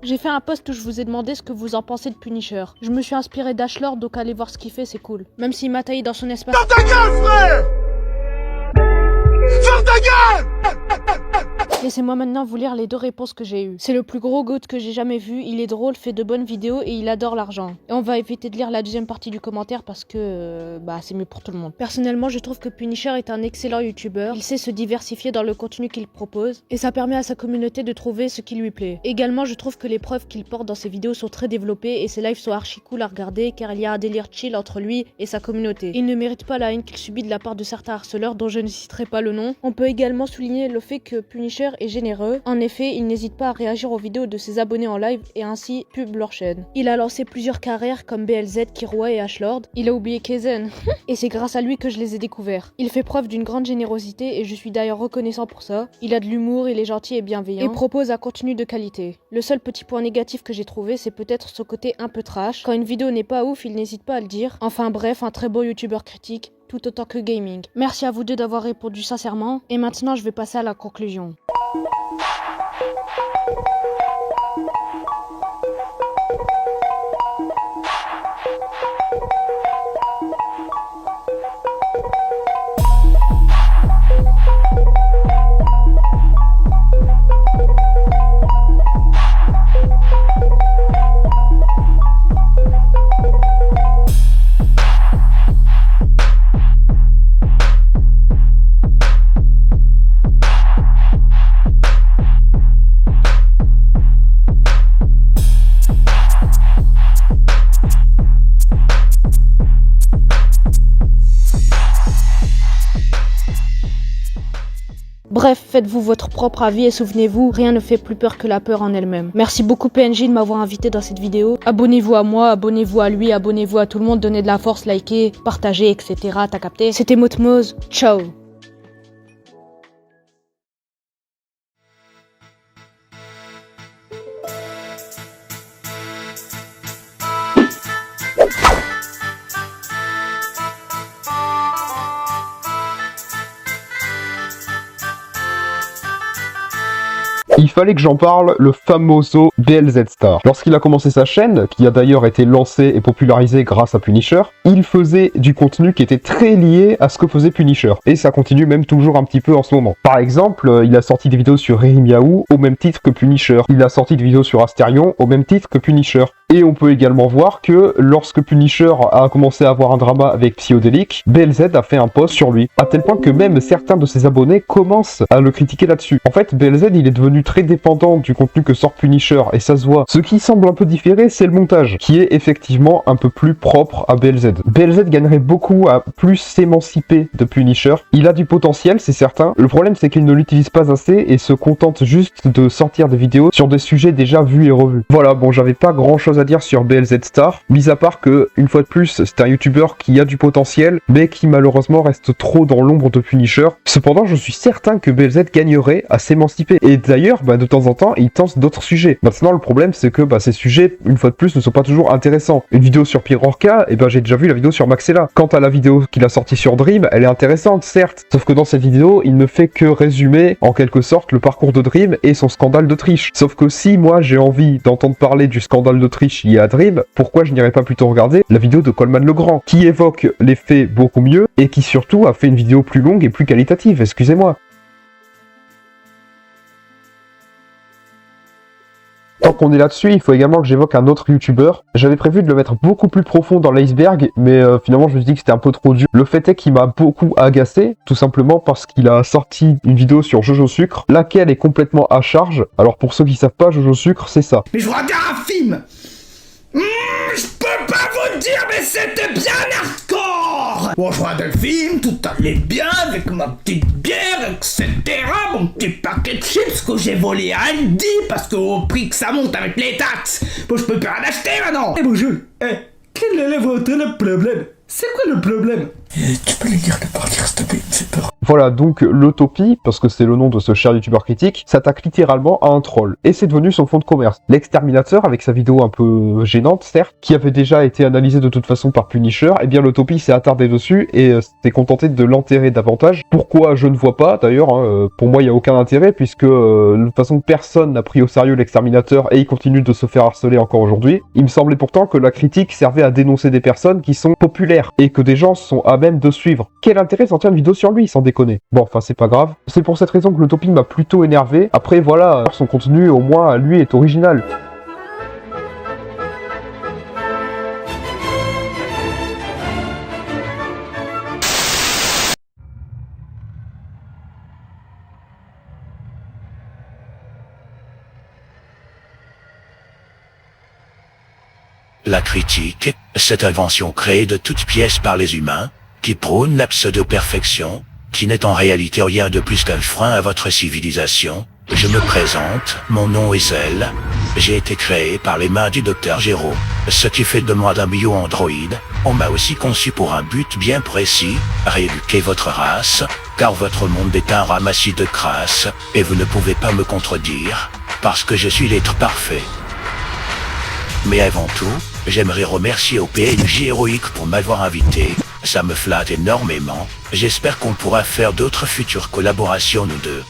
J'ai fait un post où je vous ai demandé ce que vous en pensez de Punisher. Je me suis inspiré d'Ashlord, donc allez voir ce qu'il fait, c'est cool. Même s'il m'a taillé dans son espace... Ferme ta gueule, frère! Ferme ta gueule! Laissez-moi maintenant vous lire les 2 réponses que j'ai eues. C'est le plus gros goat que j'ai jamais vu, il est drôle, fait de bonnes vidéos et il adore l'argent. Et on va éviter de lire la deuxième partie du commentaire parce que c'est mieux pour tout le monde. Personnellement, je trouve que Punisher est un excellent youtubeur, il sait se diversifier dans le contenu qu'il propose et ça permet à sa communauté de trouver ce qui lui plaît. Également, je trouve que les preuves qu'il porte dans ses vidéos sont très développées et ses lives sont archi cool à regarder car il y a un délire chill entre lui et sa communauté. Il ne mérite pas la haine qu'il subit de la part de certains harceleurs dont je ne citerai pas le nom. On peut également souligner le fait que Punisher est généreux. En effet, il n'hésite pas à réagir aux vidéos de ses abonnés en live et ainsi pub leur chaîne. Il a lancé plusieurs carrières comme BLZ, Kiroi et Ashlord. Il a oublié Kaizen. Et c'est grâce à lui que je les ai découverts. Il fait preuve d'une grande générosité et je suis d'ailleurs reconnaissant pour ça. Il a de l'humour, il est gentil et bienveillant et propose un contenu de qualité. Le seul petit point négatif que j'ai trouvé, c'est peut-être ce côté un peu trash. Quand une vidéo n'est pas ouf, il n'hésite pas à le dire. Enfin bref, un très beau youtubeur critique, tout autant que gaming. Merci à vous deux d'avoir répondu sincèrement. Et maintenant, je vais passer à la conclusion. Bref, faites-vous votre propre avis et souvenez-vous, rien ne fait plus peur que la peur en elle-même. Merci beaucoup PNJ de m'avoir invité dans cette vidéo. Abonnez-vous à moi, abonnez-vous à lui, abonnez-vous à tout le monde, donnez de la force, likez, partagez, etc. T'as capté? C'était Motmoz, ciao. Il fallait que j'en parle, le famoso BLZ Star. Lorsqu'il a commencé sa chaîne, qui a d'ailleurs été lancée et popularisée grâce à Punisher, il faisait du contenu qui était très lié à ce que faisait Punisher. Et ça continue même toujours un petit peu en ce moment. Par exemple, il a sorti des vidéos sur Riri Miaou au même titre que Punisher. Il a sorti des vidéos sur Asterion au même titre que Punisher. Et on peut également voir que lorsque Punisher a commencé à avoir un drama avec Psyodélique, BLZ a fait un post sur lui, à tel point que même certains de ses abonnés commencent à le critiquer là-dessus. En fait, BLZ, il est devenu très dépendant du contenu que sort Punisher, et ça se voit. Ce qui semble un peu différer, c'est le montage, qui est effectivement un peu plus propre à BLZ. BLZ gagnerait beaucoup à plus s'émanciper de Punisher. Il a du potentiel, c'est certain. Le problème, c'est qu'il ne l'utilise pas assez et se contente juste de sortir des vidéos sur des sujets déjà vus et revus. Voilà, bon, j'avais pas grand-chose à dire sur BLZ Star, mis à part que, une fois de plus, c'est un youtubeur qui a du potentiel, mais qui malheureusement reste trop dans l'ombre de Punisher. Cependant, je suis certain que BLZ gagnerait à s'émanciper. Et d'ailleurs, de temps en temps, il tente d'autres sujets. Maintenant, le problème, c'est que ces sujets, une fois de plus, ne sont pas toujours intéressants. Une vidéo sur Pirorca, j'ai déjà vu la vidéo sur Maxella. Quant à la vidéo qu'il a sortie sur Dream, elle est intéressante, certes. Sauf que dans cette vidéo, il ne fait que résumer, en quelque sorte, le parcours de Dream et son scandale de triche. Sauf que si moi, j'ai envie d'entendre parler du scandale de triche lié à Dream, pourquoi je n'irais pas plutôt regarder la vidéo de Coleman Legrand, qui évoque les faits beaucoup mieux et qui surtout a fait une vidéo plus longue et plus qualitative, excusez-moi. Tant qu'on est là-dessus, il faut également que j'évoque un autre youtubeur. J'avais prévu de le mettre beaucoup plus profond dans l'iceberg, mais finalement je me suis dit que c'était un peu trop dur. Le fait est qu'il m'a beaucoup agacé, tout simplement parce qu'il a sorti une vidéo sur Jojo Sucre, laquelle est complètement à charge. Alors pour ceux qui savent pas, Jojo Sucre, c'est ça. Mais je regarde un film. Je peux pas vous dire, mais c'était bien hardcore. On regarde le film, tout allait bien, avec ma petite bière, etc. Mon petit paquet de chips que j'ai volé à Aldi, parce qu'au prix que ça monte avec les taxes, bon, je peux plus en acheter maintenant. Eh bonjour, quel est votre problème? C'est quoi le problème? Tu peux lui dire de partir, s'il te plaît, c'est peur. Voilà, donc l'Utopie, parce que c'est le nom de ce cher youtubeur critique, s'attaque littéralement à un troll, et c'est devenu son fond de commerce. L'exterminateur, avec sa vidéo un peu gênante, certes, qui avait déjà été analysée de toute façon par Punisher, eh bien l'Utopie s'est attardé dessus et s'est contenté de l'enterrer davantage. Pourquoi, je ne vois pas, d'ailleurs, pour moi il n'y a aucun intérêt, puisque de toute façon personne n'a pris au sérieux l'exterminateur, et il continue de se faire harceler encore aujourd'hui. Il me semblait pourtant que la critique servait à dénoncer des personnes qui sont populaires, et que des gens sont à même de suivre. Quel intérêt de sortir une vidéo sur lui, sans déconner? Bon, enfin, c'est pas grave. C'est pour cette raison que l'Utopie m'a plutôt énervé. Après, voilà, son contenu, au moins, lui, est original. La critique, cette invention créée de toutes pièces par les humains, qui prône la pseudo-perfection, qui n'est en réalité rien de plus qu'un frein à votre civilisation. Je me présente, mon nom est Zell. J'ai été créé par les mains du Dr Gero, ce qui fait de moi un bio-androïde. On m'a aussi conçu pour un but bien précis, rééduquer votre race, car votre monde est un ramassis de crasse, et vous ne pouvez pas me contredire, parce que je suis l'être parfait. Mais avant tout, j'aimerais remercier au PNJ Héroïque pour m'avoir invité, ça me flatte énormément, j'espère qu'on pourra faire d'autres futures collaborations nous deux.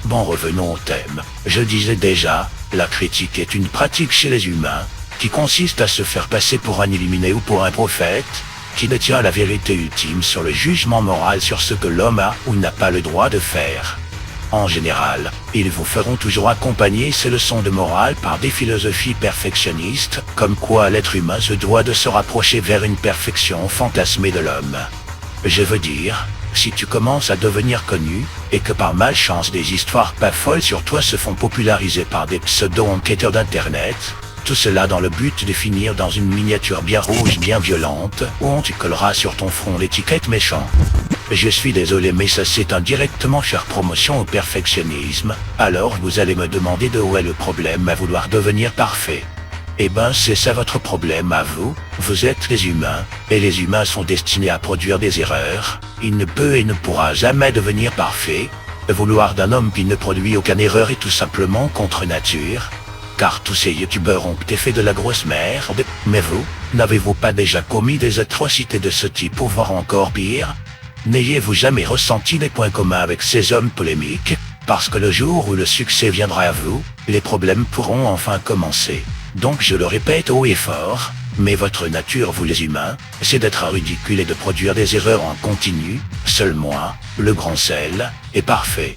Bon, revenons au thème. Je disais déjà, la critique est une pratique chez les humains, qui consiste à se faire passer pour un illuminé ou pour un prophète, qui détient la vérité ultime sur le jugement moral sur ce que l'homme a ou n'a pas le droit de faire. En général, ils vous feront toujours accompagner ces leçons de morale par des philosophies perfectionnistes, comme quoi l'être humain se doit de se rapprocher vers une perfection fantasmée de l'homme. Je veux dire, si tu commences à devenir connu, et que par malchance des histoires pas folles sur toi se font populariser par des pseudo-enquêteurs d'internet, tout cela dans le but de finir dans une miniature bien rouge, bien violente, où on te collera sur ton front l'étiquette méchant. Je suis désolé mais ça c'est indirectement faire promotion au perfectionnisme, alors vous allez me demander de où est le problème à vouloir devenir parfait. Eh ben c'est ça votre problème à vous, vous êtes les humains, et les humains sont destinés à produire des erreurs, il ne peut et ne pourra jamais devenir parfait, vouloir d'un homme qui ne produit aucune erreur est tout simplement contre nature, car tous ces youtubeurs ont fait de la grosse merde, mais vous, n'avez-vous pas déjà commis des atrocités de ce type ou voire encore pire? N'ayez-vous jamais ressenti des points communs avec ces hommes polémiques, parce que le jour où le succès viendra à vous, les problèmes pourront enfin commencer. Donc je le répète haut et fort, mais votre nature vous les humains, c'est d'être ridicule et de produire des erreurs en continu, seul moi, le grand sel, est parfait.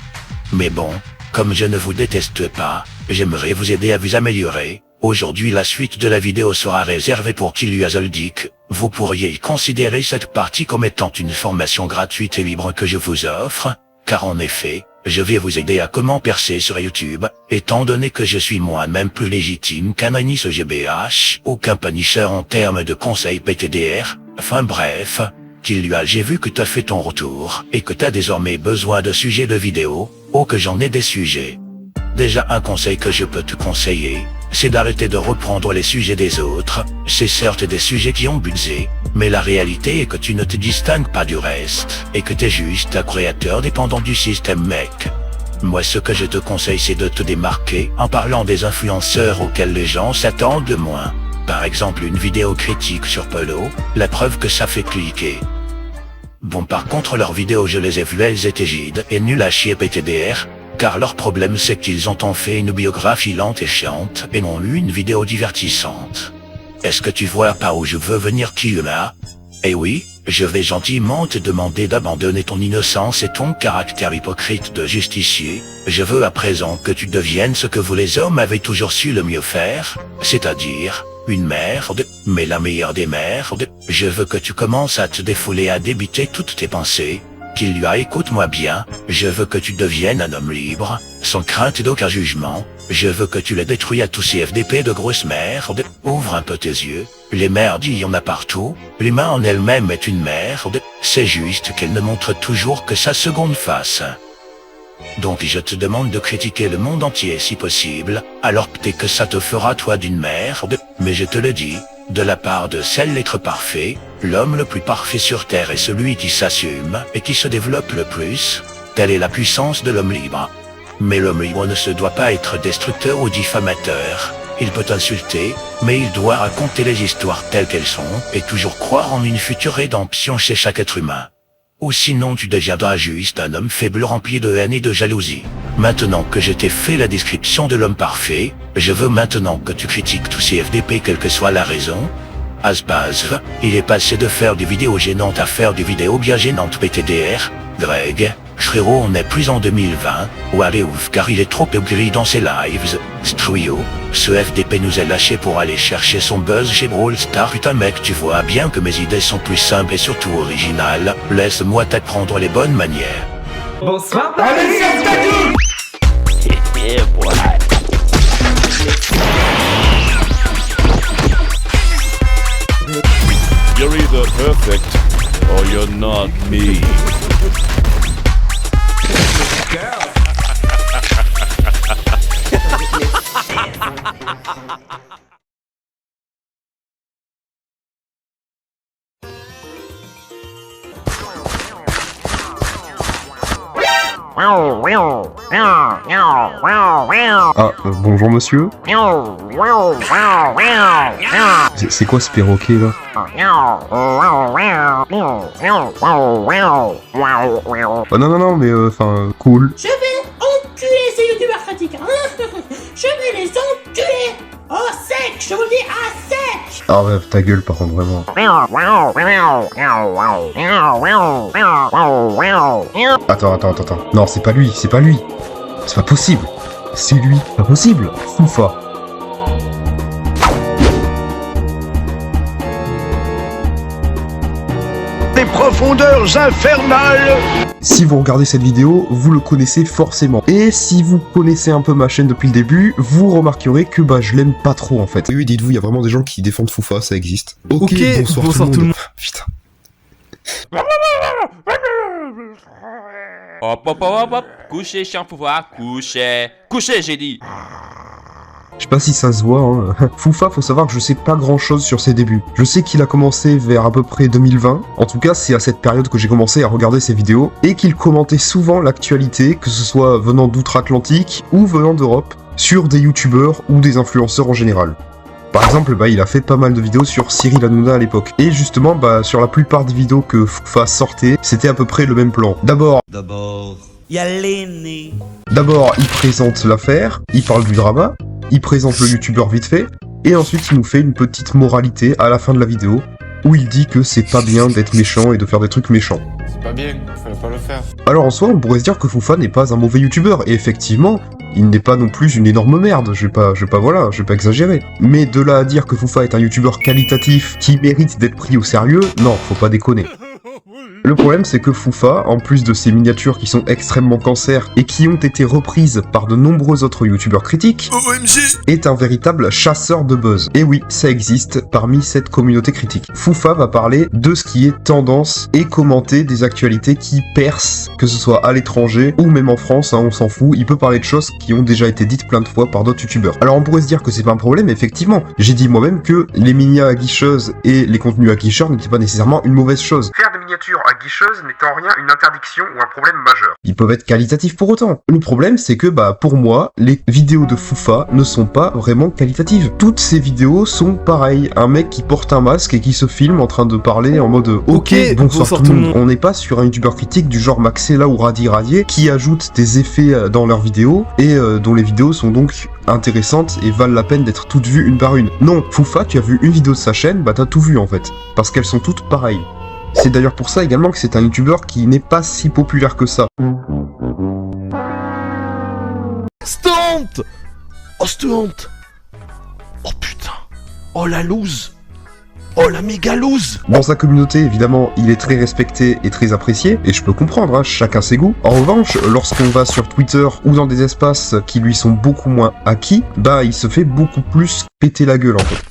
Mais bon, comme je ne vous déteste pas, j'aimerais vous aider à vous améliorer. Aujourd'hui la suite de la vidéo sera réservée pour Tilu Azoldik. Vous pourriez considérer cette partie comme étant une formation gratuite et libre que je vous offre, car en effet, je vais vous aider à comment percer sur YouTube, étant donné que je suis moi-même plus légitime qu'un Anis GBH ou qu'un Punisher en termes de conseils PTDR, enfin bref, j'ai vu que t'as fait ton retour, et que t'as désormais besoin de sujets de vidéo, ou que j'en ai des sujets. Déjà un conseil que je peux te conseiller, c'est d'arrêter de reprendre les sujets des autres, c'est certes des sujets qui ont budget, mais la réalité est que tu ne te distingues pas du reste, et que t'es juste un créateur dépendant du système mec. Moi ce que je te conseille c'est de te démarquer en parlant des influenceurs auxquels les gens s'attendent de moins. Par exemple une vidéo critique sur Polo, la preuve que ça fait cliquer. Bon par contre leurs vidéos je les ai vues elles étaient gides et nulles à chier PTDR, car leur problème c'est qu'ils ont en fait une biographie lente et chiante et n'ont eu une vidéo divertissante. Est-ce que tu vois par où je veux venir Kiuna? Eh oui, je vais gentiment te demander d'abandonner ton innocence et ton caractère hypocrite de justicier, je veux à présent que tu deviennes ce que vous les hommes avez toujours su le mieux faire, c'est-à-dire, une merde, mais la meilleure des merdes, je veux que tu commences à te défouler à débiter toutes tes pensées, qu'il lui a écoute-moi bien, je veux que tu deviennes un homme libre, sans crainte d'aucun jugement, je veux que tu les détruis à tous ces FDP de grosses merdes, Ouvre un peu tes yeux. Les merdes, il y en a partout. L'humain en elle-même est une merde. C'est juste qu'elle ne montre toujours que sa seconde face. Donc je te demande de critiquer le monde entier si possible, alors peut-être que ça te fera toi d'une merde. Mais je te le dis, de la part de seul l'être parfait, l'homme le plus parfait sur Terre est celui qui s'assume et qui se développe le plus. Telle est la puissance de l'homme libre. Mais l'homme libre ne se doit pas être destructeur ou diffamateur. Il peut insulter, mais il doit raconter les histoires telles qu'elles sont, et toujours croire en une future rédemption chez chaque être humain. Ou sinon tu deviendras juste un homme faible rempli de haine et de jalousie. Maintenant que je t'ai fait la description de l'homme parfait, je veux maintenant que tu critiques tous ces FDP quelle que soit la raison. Asbaz, il est passé de faire des vidéos gênantes à faire des vidéos bien gênantes PTDR. Greg, frérot, on est plus en 2020, ou allez ouf car il est trop gris dans ses lives. Struyo, ce FDP nous a lâché pour aller chercher son buzz chez Brawl Stars. Putain mec, tu vois bien que mes idées sont plus simples et surtout originales. Laisse-moi t'apprendre les bonnes manières. Bonsoir, allez, yeah, boy. You're either perfect or you're not me. Bonjour monsieur. C'est quoi ce perroquet là? Non, mais enfin, cool. Je vais enculer ces youtubeurs critiques. Je vais les enculer. Au sec, je vous le dis, à sec. Ah ouais, ta gueule par contre, vraiment. Attends. Non, c'est pas lui. C'est pas possible. C'est lui, pas possible. Foufa. Des profondeurs infernales. Si vous regardez cette vidéo, vous le connaissez forcément. Et si vous connaissez un peu ma chaîne depuis le début, vous remarquerez que je l'aime pas trop en fait. Oui, dites-vous, il y a vraiment des gens qui défendent Foufa, ça existe. Ok, bonsoir tout le monde. Putain. Hop, couchez, chien pouvoir, couchez, j'ai dit. Je sais pas si ça se voit, hein. Foufa, faut savoir que je sais pas grand chose sur ses débuts. Je sais qu'il a commencé vers à peu près 2020. En tout cas, c'est à cette période que j'ai commencé à regarder ses vidéos. Et qu'il commentait souvent l'actualité, que ce soit venant d'outre-Atlantique ou venant d'Europe, sur des youtubeurs ou des influenceurs en général. Par exemple, il a fait pas mal de vidéos sur Cyril Hanouna à l'époque. Et justement, sur la plupart des vidéos que Foufa sortait, c'était à peu près le même plan. D'abord, il présente l'affaire, il parle du drama, il présente le youtubeur vite fait, et ensuite il nous fait une petite moralité à la fin de la vidéo, où il dit que c'est pas bien d'être méchant et de faire des trucs méchants. C'est pas bien, fallait pas le faire. Alors en soi, on pourrait se dire que Foufa n'est pas un mauvais youtubeur, et effectivement, il n'est pas non plus une énorme merde, je vais pas exagérer. Mais de là à dire que Foufa est un youtubeur qualitatif qui mérite d'être pris au sérieux, non, faut pas déconner. Le problème, c'est que Foufa, en plus de ses miniatures qui sont extrêmement cancer et qui ont été reprises par de nombreux autres youtubeurs critiques, est un véritable chasseur de buzz. Et oui, ça existe parmi cette communauté critique. Foufa va parler de ce qui est tendance et commenter des actualités qui percent, que ce soit à l'étranger ou même en France, on s'en fout, il peut parler de choses qui ont déjà été dites plein de fois par d'autres youtubeurs. Alors on pourrait se dire que c'est pas un problème, effectivement. J'ai dit moi-même que les minias aguicheuses et les contenus aguicheurs n'étaient pas nécessairement une mauvaise chose. Faire des miniatures aguicheuses n'est en rien une interdiction ou un problème majeur. Ils peuvent être qualitatifs pour autant. Le problème, c'est que pour moi, les vidéos de Foufa ne sont pas vraiment qualitatives. Toutes ces vidéos sont pareilles. Un mec qui porte un masque et qui se filme en train de parler en mode ok, bonsoir tout le monde. On n'est pas sur un youtubeur critique du genre Maxella ou Radi Radier qui ajoute des effets dans leurs vidéos et dont les vidéos sont donc intéressantes et valent la peine d'être toutes vues une par une. Non, Foufa, tu as vu une vidéo de sa chaîne, t'as tout vu en fait. Parce qu'elles sont toutes pareilles. C'est d'ailleurs pour ça également que c'est un youtubeur qui n'est pas si populaire que ça. Stunt! Oh, stunt! Oh putain! Oh la loose! Oh la méga loose! Dans sa communauté, évidemment, il est très respecté et très apprécié, et je peux comprendre, chacun ses goûts. En revanche, lorsqu'on va sur Twitter ou dans des espaces qui lui sont beaucoup moins acquis, il se fait beaucoup plus péter la gueule en fait.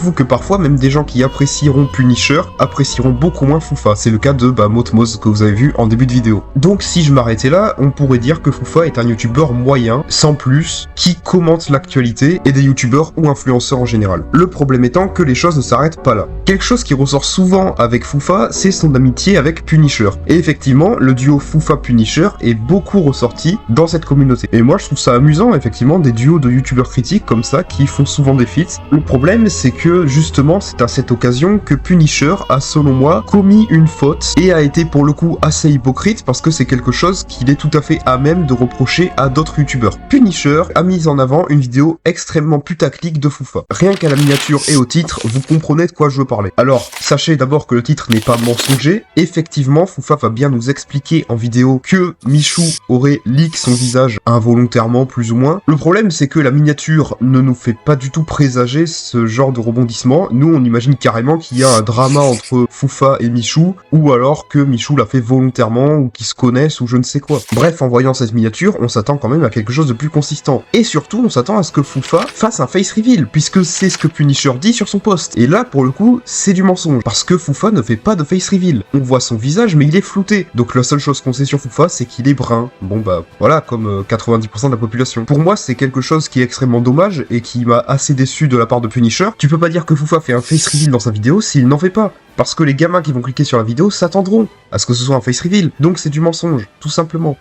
dites-vous que parfois, même des gens qui apprécieront Punisher apprécieront beaucoup moins Foufa. C'est le cas de Motmoz que vous avez vu en début de vidéo. Donc si je m'arrêtais là, on pourrait dire que Foufa est un youtubeur moyen, sans plus, qui commente l'actualité et des youtubeurs ou influenceurs en général. Le problème étant que les choses ne s'arrêtent pas là. Quelque chose qui ressort souvent avec Foufa, c'est son amitié avec Punisher. Et effectivement, le duo Foufa-Punisher est beaucoup ressorti dans cette communauté. Et moi je trouve ça amusant, effectivement, des duos de youtubeurs critiques comme ça, qui font souvent des feats. Le problème, c'est que justement, c'est à cette occasion que Punisher a, selon moi, commis une faute et a été pour le coup assez hypocrite parce que c'est quelque chose qu'il est tout à fait à même de reprocher à d'autres youtubeurs. Punisher a mis en avant une vidéo extrêmement putaclic de Foufa. Rien qu'à la miniature et au titre, vous comprenez de quoi je veux parler. Alors, sachez d'abord que le titre n'est pas mensonger. Effectivement, Foufa va bien nous expliquer en vidéo que Michou aurait leak son visage involontairement, plus ou moins. Le problème, c'est que la miniature ne nous fait pas du tout présager ce genre de rebondissement. Nous, on imagine carrément qu'il y a un drama entre Foufa et Michou, ou alors que Michou l'a fait volontairement, ou qu'ils se connaissent, ou je ne sais quoi. Bref, en voyant cette miniature, on s'attend quand même à quelque chose de plus consistant. Et surtout, on s'attend à ce que Foufa fasse un face reveal, puisque c'est ce que Punisher dit sur son post. Et là, pour le coup, c'est du mensonge, parce que Foufa ne fait pas de face reveal. On voit son visage, mais il est flouté. Donc la seule chose qu'on sait sur Foufa, c'est qu'il est brun. Bon bah, voilà, comme 90% de la population. Pour moi, c'est quelque chose qui est extrêmement dommage, et qui m'a assez déçu de la part de Punisher. Tu peux pas dire que Foufa fait un face reveal dans sa vidéo s'il n'en fait pas. Parce que les gamins qui vont cliquer sur la vidéo s'attendront à ce que ce soit un face reveal. Donc c'est du mensonge, tout simplement.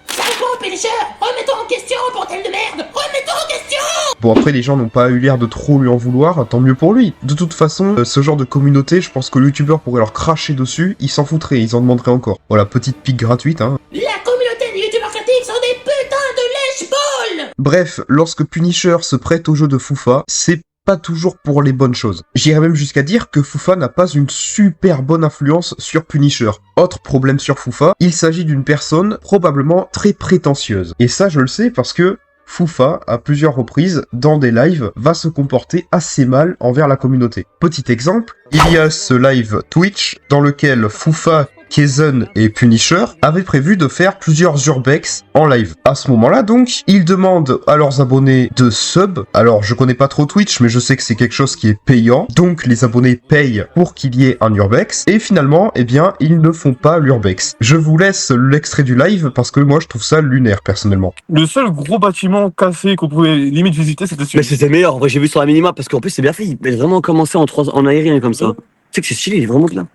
Punisher, remets-toi en question, bordel de merde. Remets-toi en question. Bon, après, les gens n'ont pas eu l'air de trop lui en vouloir, tant mieux pour lui. De toute façon, ce genre de communauté, je pense que le youtubeur pourrait leur cracher dessus, ils s'en foutraient, ils en demanderaient encore. Voilà, petite pique gratuite, hein. La communauté des youtubeurs critiques sont des putains de lèche-balles. Bref, lorsque Punisher se prête au jeu de Foufa, c'est pas toujours pour les bonnes choses. J'irais même jusqu'à dire que Foufa n'a pas une super bonne influence sur Punisher. Autre problème sur Foufa, il s'agit d'une personne probablement très prétentieuse. Et ça, je le sais parce que Foufa, à plusieurs reprises, dans des lives, va se comporter assez mal envers la communauté. Petit exemple, il y a ce live Twitch dans lequel Foufa, Kaizen et Punisher avaient prévu de faire plusieurs urbex en live. À ce moment-là, donc, ils demandent à leurs abonnés de sub. Alors, je connais pas trop Twitch, mais je sais que c'est quelque chose qui est payant. Donc, les abonnés payent pour qu'il y ait un urbex. Et finalement, eh bien, ils ne font pas l'urbex. Je vous laisse l'extrait du live parce que moi, je trouve ça lunaire, personnellement. Le seul gros bâtiment cassé qu'on pouvait limite visiter, c'était celui-là. Mais c'était meilleur. En vrai, j'ai vu sur la minimap parce qu'en plus, c'est bien fait. Il a vraiment commencé en aérien comme ça. Tu sais que c'est stylé, il est vraiment bien.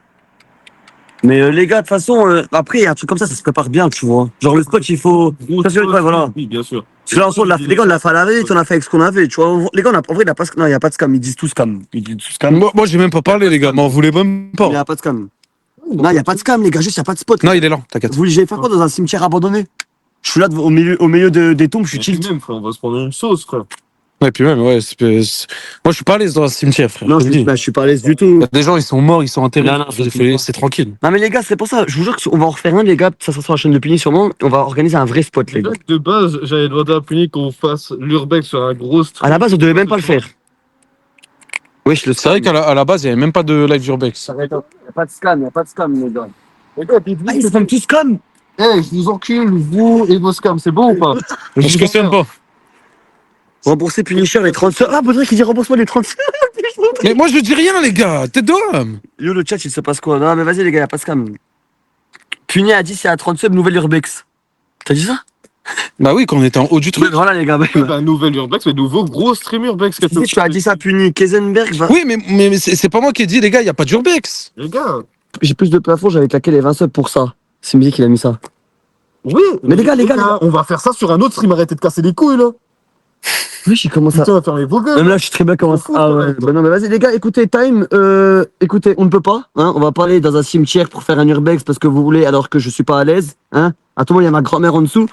Mais les gars, de toute façon, après, un truc comme ça se prépare bien, tu vois. Genre, le spot, il faut... voilà. Oui, bien sûr. Parce que là, en soi, les gars, on l'a fait à la vérité, on a fait avec ce qu'on avait, tu vois. Les gars, en vrai, il n'y a pas non, il n'y a pas de scam, ils disent tous scam. Ils disent tous scam. Moi, j'ai même pas parlé, les gars, m'en voulez même pas. Il n'y a pas de scam. Non, il n'y a pas de scam, les gars, juste, il n'y a pas de spot. Non, il est là, t'inquiète. Vous voulez, j'allais faire quoi dans un cimetière abandonné? Je suis là, au milieu des tombes, je suis chill. Même, frère, on va se prendre une sauce, frère. Ouais, puis même, ouais, moi je suis pas à l'aise dans un cimetière, frère. Non, je suis pas à l'aise du tout. Des gens, ils sont morts, ils sont enterrés. Non, c'est tranquille. Non, mais les gars, c'est pour ça, je vous jure qu'on va en refaire un, les gars, ça sera sur la chaîne de Puni sûrement, on va organiser un vrai spot, les gars. De base, j'avais demandé à Puni qu'on fasse l'urbex sur un gros stream. À la base, on devait même pas le faire. Oui, je le sais. C'est vrai qu'à la base, il y avait même pas de live urbex. Il n'y a pas de scam, les gars. Les gars, ils se font tous scam. Eh, je vous encule, vous et vos scams, c'est bon ou pas? Je se questionne pas. Rembourser Punisher les 30 sœurs. Ah, Baudrey qui dit rembourse-moi les 30 sœurs. Mais moi je dis rien, les gars, t'es d'homme. Yo, le chat, il se passe quoi? Non, mais vas-y, les gars, y'a pas de scam. Puni a dit c'est à 30 subs, nouvelle urbex. T'as dit ça? Bah oui, quand on était en haut du truc. Voilà, les gars. Bah, nouvelle urbex, mais nouveau gros stream urbex. Si tu as dit ça, Puni. Keisenberg va. Oui, mais c'est pas moi qui ai dit, les gars, y a pas d'urbex. Les gars. J'ai plus de plafond, j'avais claqué les 20 subs pour ça. C'est Midi qui a mis ça. Oui, mais les gars, on va faire ça sur un autre stream, arrêtez de casser les couilles, là. Oui, j'ai commencé à... Putain, on va fermer vos gueules. Même là, je suis très bien commencé. Ah ouais. Bah non, mais vas-y, les gars, écoutez, time. Écoutez, on ne peut pas. Hein, on va pas aller dans un cimetière pour faire un urbex parce que vous voulez, alors que je suis pas à l'aise. Hein. À tout moment, il y a ma grand-mère en dessous.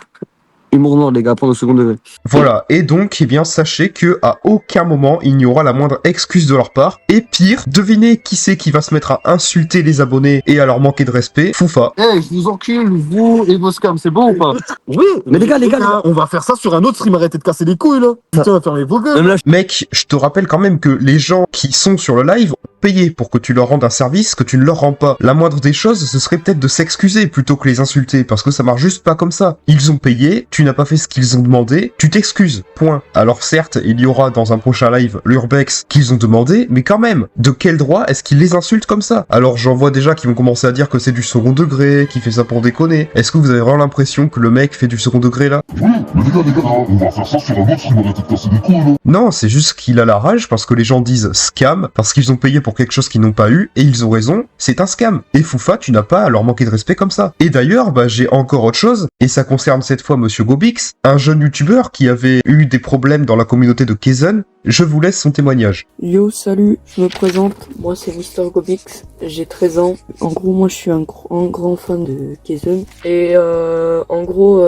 Humour noir, les gars, prendre au second degré. Voilà, et donc, eh bien, sachez que à aucun moment il n'y aura la moindre excuse de leur part. Et pire, devinez qui c'est qui va se mettre à insulter les abonnés et à leur manquer de respect. Foufa. Eh, je vous encule, vous et vos scams, c'est bon ou pas? Oui, mais les gars, on va faire ça sur un autre stream, arrêtez de casser les couilles, là. Putain, on va fermer vos gueules. Mec, je te rappelle quand même que les gens qui sont sur le live payé pour que tu leur rendes un service que tu ne leur rends pas. La moindre des choses, ce serait peut-être de s'excuser plutôt que les insulter, parce que ça marche juste pas comme ça. Ils ont payé, tu n'as pas fait ce qu'ils ont demandé, tu t'excuses, point. Alors certes, il y aura dans un prochain live l'urbex qu'ils ont demandé, mais quand même, de quel droit est-ce qu'ils les insultent comme ça? Alors j'en vois déjà qui vont commencer à dire que c'est du second degré, qui fait ça pour déconner. Est-ce que vous avez vraiment l'impression que le mec fait du second degré là? Oui, mais les gars, on va faire ça sur un autre stream, arrêtez de casser les couilles là. Non, c'est juste qu'il a la rage parce que les gens disent scam, parce qu'ils ont payé pour quelque chose qu'ils n'ont pas eu, et ils ont raison, c'est un scam. Et Foufa, tu n'as pas à leur manquer de respect comme ça. Et d'ailleurs, j'ai encore autre chose, et ça concerne cette fois Monsieur Gobix, un jeune youtubeur qui avait eu des problèmes dans la communauté de Kaizen. Je vous laisse son témoignage. Yo, salut, je me présente, moi c'est Mr Gobix, j'ai 13 ans. En gros, moi je suis un grand fan de Kaizen. Et en gros,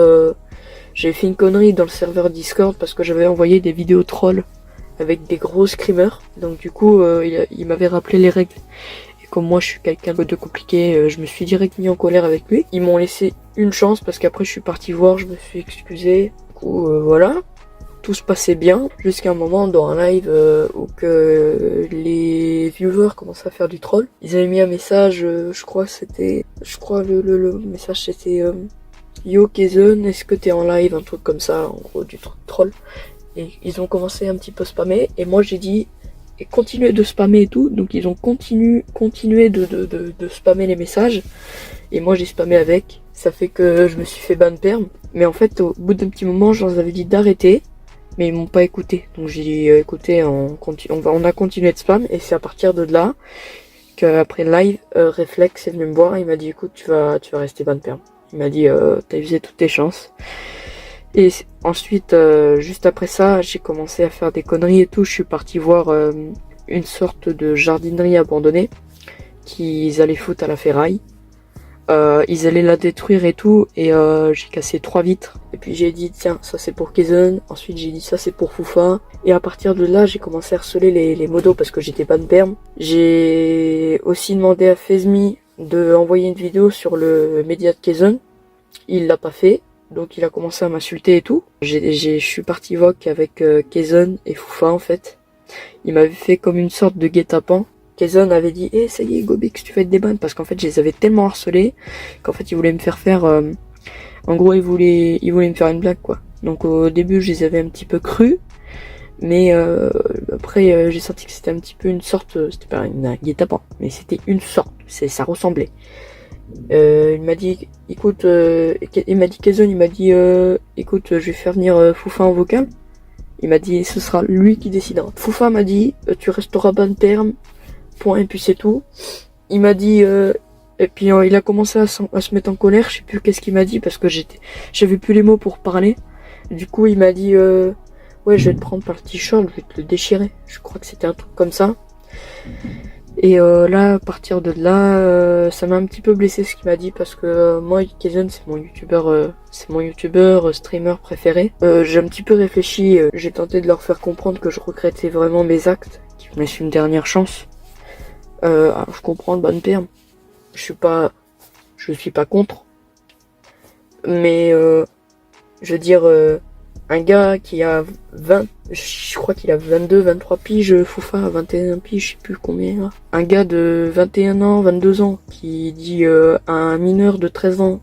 j'ai fait une connerie dans le serveur Discord parce que j'avais envoyé des vidéos trolls avec des gros screamers. Donc du coup, il m'avait rappelé les règles. Et comme moi je suis quelqu'un de compliqué, je me suis direct mis en colère avec lui. Ils m'ont laissé une chance parce qu'après je suis parti voir, je me suis excusé. Du coup, voilà. Tout se passait bien, jusqu'à un moment dans un live où que les viewers commençaient à faire du troll. Ils avaient mis un message, je crois le message c'était Yo Kaizen, est-ce que t'es en live, un truc comme ça, en gros du troll. Et ils ont commencé un petit peu spammer, et moi j'ai dit, et continuez de spammer et tout, donc ils ont continué de spammer les messages, et moi j'ai spammé avec, ça fait que je me suis fait ban perm, mais en fait au bout d'un petit moment je leur avais dit d'arrêter, mais ils m'ont pas écouté, donc j'ai dit écoutez, on a continué de spam, et c'est à partir de là qu'après le live, Reflex est venu me voir, il m'a dit écoute tu vas rester ban perm, il m'a dit t'as usé toutes tes chances. Et ensuite, juste après ça, j'ai commencé à faire des conneries et tout. Je suis parti voir une sorte de jardinerie abandonnée qu'ils allaient foutre à la ferraille. Ils allaient la détruire et tout, et j'ai cassé 3 vitres. Et puis j'ai dit tiens, ça c'est pour Kaizen. Ensuite j'ai dit ça c'est pour Foufa. Et à partir de là, j'ai commencé à harceler les modos parce que j'étais pas de perm. J'ai aussi demandé à Fezmi de envoyer une vidéo sur le média de Kaizen. Il l'a pas fait. Donc il a commencé à m'insulter et tout. Je suis parti voc avec Kaizen et Foufa en fait. Il m'avait fait comme une sorte de guet-apens. Kaizen avait dit ça y est Gobix tu vas être déban, parce qu'en fait je les avais tellement harcelés qu'en fait il voulait me faire en gros il voulait me faire une blague quoi. Donc au début je les avais un petit peu crus, mais après j'ai senti que c'était un petit peu une sorte, c'était pas un guet-apens, mais c'était une sorte, ça ressemblait. Il m'a dit écoute, Kaizen il m'a dit écoute je vais faire venir Foufa en vocal. Il m'a dit ce sera lui qui décidera. Foufa m'a dit tu resteras ban perm, point, et puis c'est tout. Il m'a dit et puis il a commencé à se mettre en colère, je sais plus qu'est-ce qu'il m'a dit parce que j'avais plus les mots pour parler. Du coup il m'a dit ouais je vais te prendre par le t-shirt, je vais te le déchirer. Je crois que c'était un truc comme ça. Et là, à partir de là, ça m'a un petit peu blessé ce qu'il m'a dit parce que moi, Kaizen, c'est mon youtubeur, streamer préféré. J'ai un petit peu réfléchi, j'ai tenté de leur faire comprendre que je regrettais vraiment mes actes, qu'ils me laissent une dernière chance. Je comprends le ban perm, je suis pas contre, mais je veux dire, un gars qui a je crois qu'il a 22, 23 piges, Foufa a 21 piges, je sais plus combien là. Un gars de 21 ans, 22 ans, qui dit à un mineur de 13 ans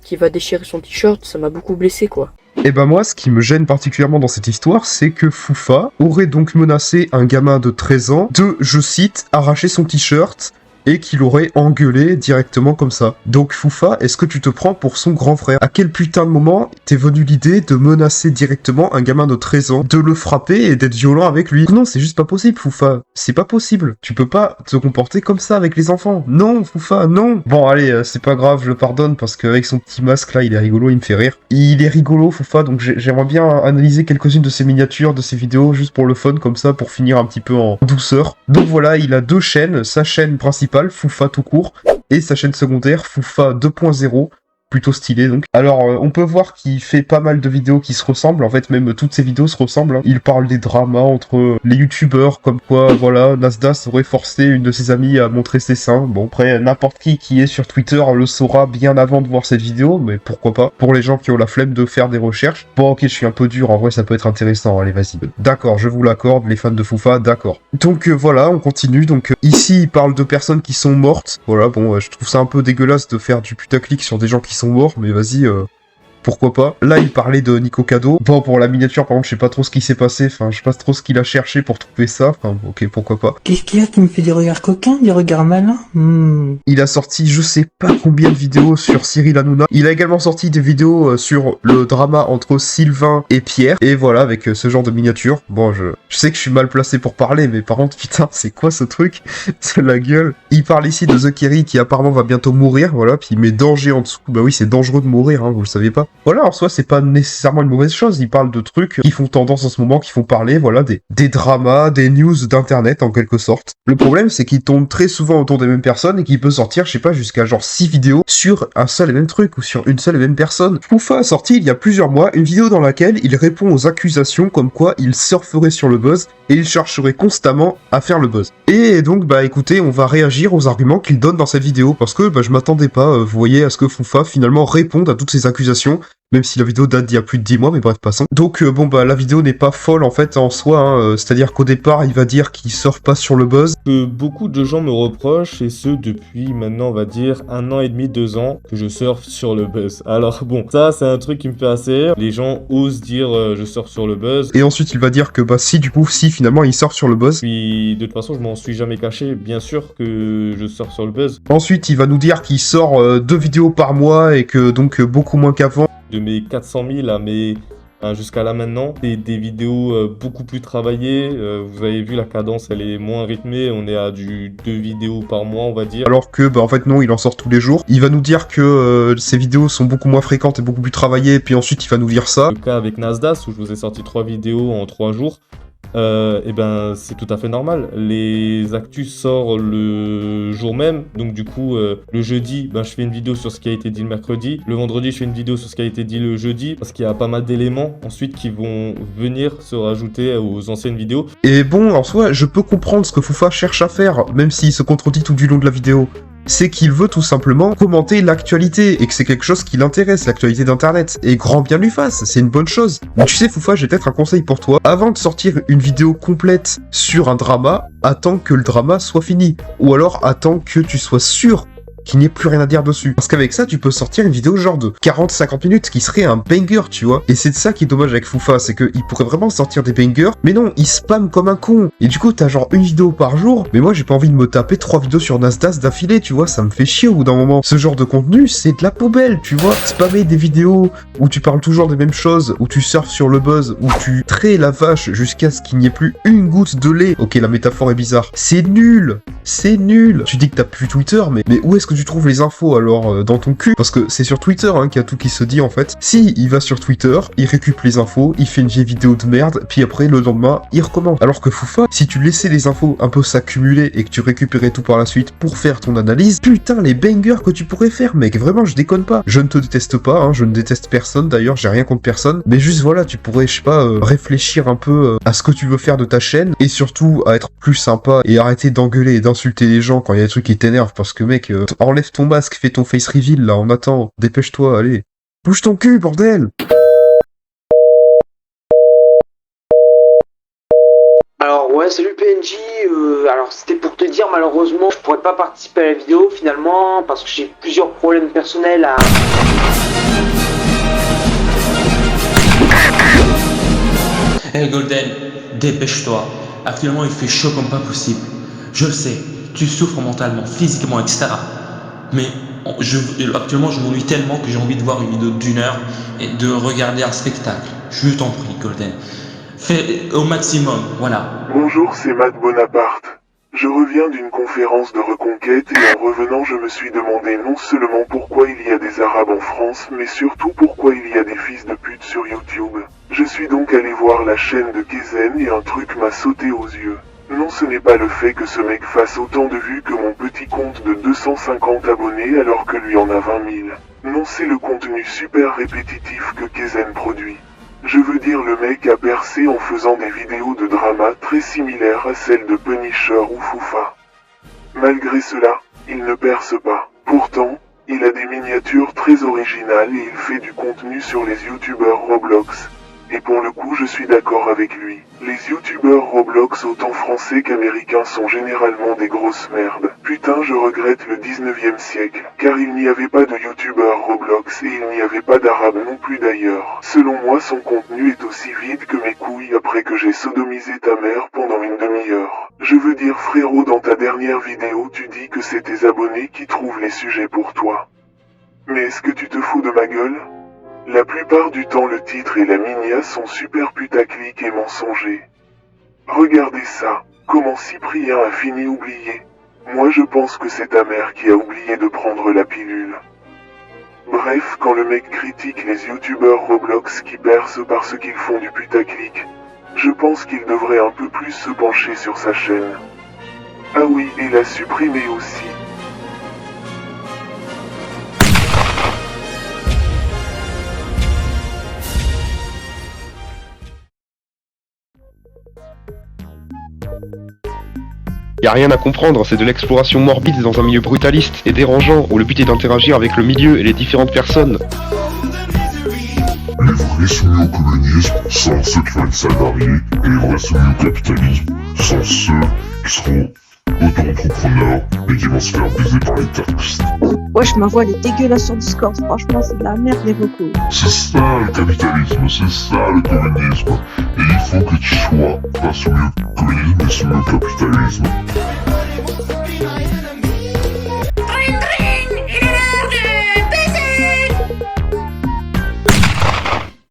qui va déchirer son t-shirt, ça m'a beaucoup blessé quoi. Et moi, ce qui me gêne particulièrement dans cette histoire, c'est que Foufa aurait donc menacé un gamin de 13 ans de, je cite, arracher son t-shirt, et qu'il aurait engueulé directement comme ça. Donc Foufa, est-ce que tu te prends pour son grand frère? À quel putain de moment t'es venu l'idée de menacer directement un gamin de 13 ans, de le frapper et d'être violent avec lui? Non, c'est juste pas possible Foufa, c'est pas possible. Tu peux pas te comporter comme ça avec les enfants. Non Foufa, non. Bon allez, c'est pas grave, je le pardonne parce qu'avec son petit masque là, il est rigolo, il me fait rire. Il est rigolo Foufa, donc j'aimerais bien analyser quelques-unes de ses miniatures, de ses vidéos, juste pour le fun comme ça, pour finir un petit peu en douceur. Donc voilà, il a 2 chaînes, sa chaîne principale, Foufa tout court, et sa chaîne secondaire, Foufa 2.0. plutôt stylé donc. Alors on peut voir qu'il fait pas mal de vidéos qui se ressemblent, en fait même toutes ses vidéos se ressemblent, hein. Il parle des dramas entre les youtubeurs, comme quoi voilà, Nasdaq aurait forcé une de ses amies à montrer ses seins. Bon après n'importe qui est sur Twitter le saura bien avant de voir cette vidéo, mais pourquoi pas, pour les gens qui ont la flemme de faire des recherches. Bon ok, je suis un peu dur, en vrai ça peut être intéressant, allez vas-y. D'accord, je vous l'accorde, les fans de Foufa, d'accord. Donc voilà, on continue, donc ici il parle de personnes qui sont mortes, voilà, bon je trouve ça un peu dégueulasse de faire du putaclic sur des gens qui sont morts, mais vas-y, pourquoi pas. Là, il parlait de Nico Cado. Bon, pour la miniature, par contre, je sais pas trop ce qui s'est passé. Enfin, je sais pas trop ce qu'il a cherché pour trouver ça. Enfin, ok, pourquoi pas. Qu'est-ce qu'il y a qui me fait des regards coquins, des regards malins? Il a sorti je sais pas combien de vidéos sur Cyril Hanouna. Il a également sorti des vidéos sur le drama entre Sylvain et Pierre. Et voilà, avec ce genre de miniature. Bon, je sais que je suis mal placé pour parler, mais par contre, putain, c'est quoi ce truc? C'est la gueule. Il parle ici de The Kerry qui apparemment va bientôt mourir, voilà. Puis il met danger en dessous. Bah oui, c'est dangereux de mourir, hein, vous le savez pas. Voilà, en soi, c'est pas nécessairement une mauvaise chose. Il parle de trucs qui font tendance en ce moment, qui font parler, voilà, des dramas, des news d'internet, en quelque sorte. Le problème, c'est qu'il tombe très souvent autour des mêmes personnes et qu'il peut sortir, je sais pas, jusqu'à genre 6 vidéos sur un seul et même truc, ou sur une seule et même personne. Foufa a sorti, il y a plusieurs mois, une vidéo dans laquelle il répond aux accusations comme quoi il surferait sur le buzz et il chercherait constamment à faire le buzz. Et donc, bah écoutez, on va réagir aux arguments qu'il donne dans cette vidéo, parce que bah, je m'attendais pas, vous voyez, à ce que Foufa finalement réponde à toutes ces accusations, même si la vidéo date d'il y a plus de 10 mois, mais bref, passons. Donc bon bah la vidéo n'est pas folle en fait en soi, hein, c'est-à-dire qu'au départ il va dire qu'il surfe pas sur le buzz. Que beaucoup de gens me reprochent, et ce depuis maintenant on va dire 1 an et demi, 2 ans, que je surfe sur le buzz. Alors bon, ça c'est un truc qui me fait assez rire, les gens osent dire je surfe sur le buzz. Et ensuite il va dire que bah si du coup, si finalement il surfe sur le buzz. Puis de toute façon je m'en suis jamais caché, bien sûr que je surfe sur le buzz. Ensuite il va nous dire qu'il sort 2 vidéos par mois et que donc beaucoup moins qu'avant. De mes 400 000 à mes... jusqu'à là maintenant, c'est des vidéos beaucoup plus travaillées, vous avez vu la cadence elle est moins rythmée, on est à du 2 vidéos par mois on va dire. Alors que bah en fait non, il en sort tous les jours. Il va nous dire que ces vidéos sont beaucoup moins fréquentes et beaucoup plus travaillées, puis ensuite il va nous dire ça. Le cas avec Nasdaq où je vous ai sorti 3 vidéos en 3 jours, et ben c'est tout à fait normal. Les actus sortent le jour même, donc du coup le jeudi ben je fais une vidéo sur ce qui a été dit le mercredi, le vendredi je fais une vidéo sur ce qui a été dit le jeudi, parce qu'il y a pas mal d'éléments ensuite qui vont venir se rajouter aux anciennes vidéos. Et bon, en soi je peux comprendre ce que Foufa cherche à faire, même s'il se contredit tout du long de la vidéo. C'est qu'il veut tout simplement commenter l'actualité, et que c'est quelque chose qui l'intéresse, l'actualité d'internet. Et grand bien lui fasse, c'est une bonne chose. Mais tu sais Foufa, j'ai peut-être un conseil pour toi. Avant de sortir une vidéo complète sur un drama, attends que le drama soit fini. Ou alors attends que tu sois sûr qu'il n'y ait plus rien à dire dessus. Parce qu'avec ça, tu peux sortir une vidéo genre de 40-50 minutes qui serait un banger, tu vois. Et c'est de ça qui est dommage avec Foufa, c'est qu'il pourrait vraiment sortir des bangers, mais non, il spam comme un con. Et du coup, t'as genre une vidéo par jour, mais moi j'ai pas envie de me taper 3 vidéos sur Nasdaq d'affilée, tu vois, ça me fait chier au bout d'un moment. Ce genre de contenu, c'est de la poubelle, tu vois. Spammer des vidéos où tu parles toujours des mêmes choses, où tu surfes sur le buzz, où tu traies la vache jusqu'à ce qu'il n'y ait plus une goutte de lait. Ok, la métaphore est bizarre. C'est nul. C'est nul. Tu dis que t'as plus Twitter, mais où est-ce que tu trouves les infos alors dans ton cul? Parce que c'est sur Twitter hein, qu'il y a tout qui se dit en fait. Si il va sur Twitter, il récupère les infos, il fait une vieille vidéo de merde, puis après le lendemain il recommence. Alors que Foufa, si tu laissais les infos un peu s'accumuler et que tu récupérais tout par la suite pour faire ton analyse, putain les bangers que tu pourrais faire mec, vraiment je déconne pas. Je ne te déteste pas, hein, je ne déteste personne d'ailleurs, j'ai rien contre personne, mais juste voilà, tu pourrais je sais pas réfléchir un peu à ce que tu veux faire de ta chaîne et surtout à être plus sympa et arrêter d'engueuler et d'insulter les gens quand il y a des trucs qui t'énervent parce que mec, enlève ton masque, fais ton face reveal là, on attend, dépêche-toi, allez. Bouge ton cul, bordel! Alors ouais, salut PNJ, alors c'était pour te dire malheureusement je pourrais pas participer à la vidéo finalement parce que j'ai plusieurs problèmes personnels à... Hey Golden, dépêche-toi, actuellement il fait chaud comme pas possible. Je le sais, tu souffres mentalement, physiquement, etc. Mais actuellement je m'ennuie tellement que j'ai envie de voir une vidéo d'1 heure et de regarder un spectacle. Je t'en prie Golden. Fais au maximum, voilà. Bonjour, c'est Matt Bonaparte. Je reviens d'une conférence de reconquête et en revenant je me suis demandé non seulement pourquoi il y a des Arabes en France, mais surtout pourquoi il y a des fils de pute sur YouTube. Je suis donc allé voir la chaîne de Kezen et un truc m'a sauté aux yeux. Non, ce n'est pas le fait que ce mec fasse autant de vues que mon petit compte de 250 abonnés alors que lui en a 20 000. Non, c'est le contenu super répétitif que Kezen produit. Je veux dire, le mec a percé en faisant des vidéos de drama très similaires à celles de Punisher ou Foufa. Malgré cela, il ne perce pas. Pourtant, il a des miniatures très originales et il fait du contenu sur les youtubeurs Roblox. Et pour le coup, je suis d'accord avec lui. Les youtubeurs Roblox autant français qu'américains sont généralement des grosses merdes. Putain, je regrette le 19e siècle, car il n'y avait pas de youtubeurs Roblox et il n'y avait pas d'arabe non plus d'ailleurs. Selon moi, son contenu est aussi vide que mes couilles après que j'ai sodomisé ta mère pendant une demi-heure. Je veux dire, frérot, dans ta dernière vidéo, tu dis que c'est tes abonnés qui trouvent les sujets pour toi. Mais est-ce que tu te fous de ma gueule ? La plupart du temps, le titre et la minia sont super putaclic et mensongers. Regardez ça, comment Cyprien a fini oublié. Moi je pense que c'est ta mère qui a oublié de prendre la pilule. Bref, quand le mec critique les youtubeurs Roblox qui percent parce qu'ils font du putaclic, je pense qu'il devrait un peu plus se pencher sur sa chaîne. Ah oui, et la supprimer aussi. Y a rien à comprendre, c'est de l'exploration morbide dans un milieu brutaliste et dérangeant où le but est d'interagir avec le milieu et les différentes personnes. Les vrais soumis au communisme sont ceux qui vont être salariés et les vrais soumis au capitalisme sont ceux qui seront auto-entrepreneurs et qui vont se faire baiser par les taxes. Wesh, ma voix elle est dégueulasse sur Discord, franchement c'est de la merde les vocaux. C'est ça le capitalisme, c'est ça le communisme. Et il faut que tu sois pas soumis au communisme mais soumis au capitalisme.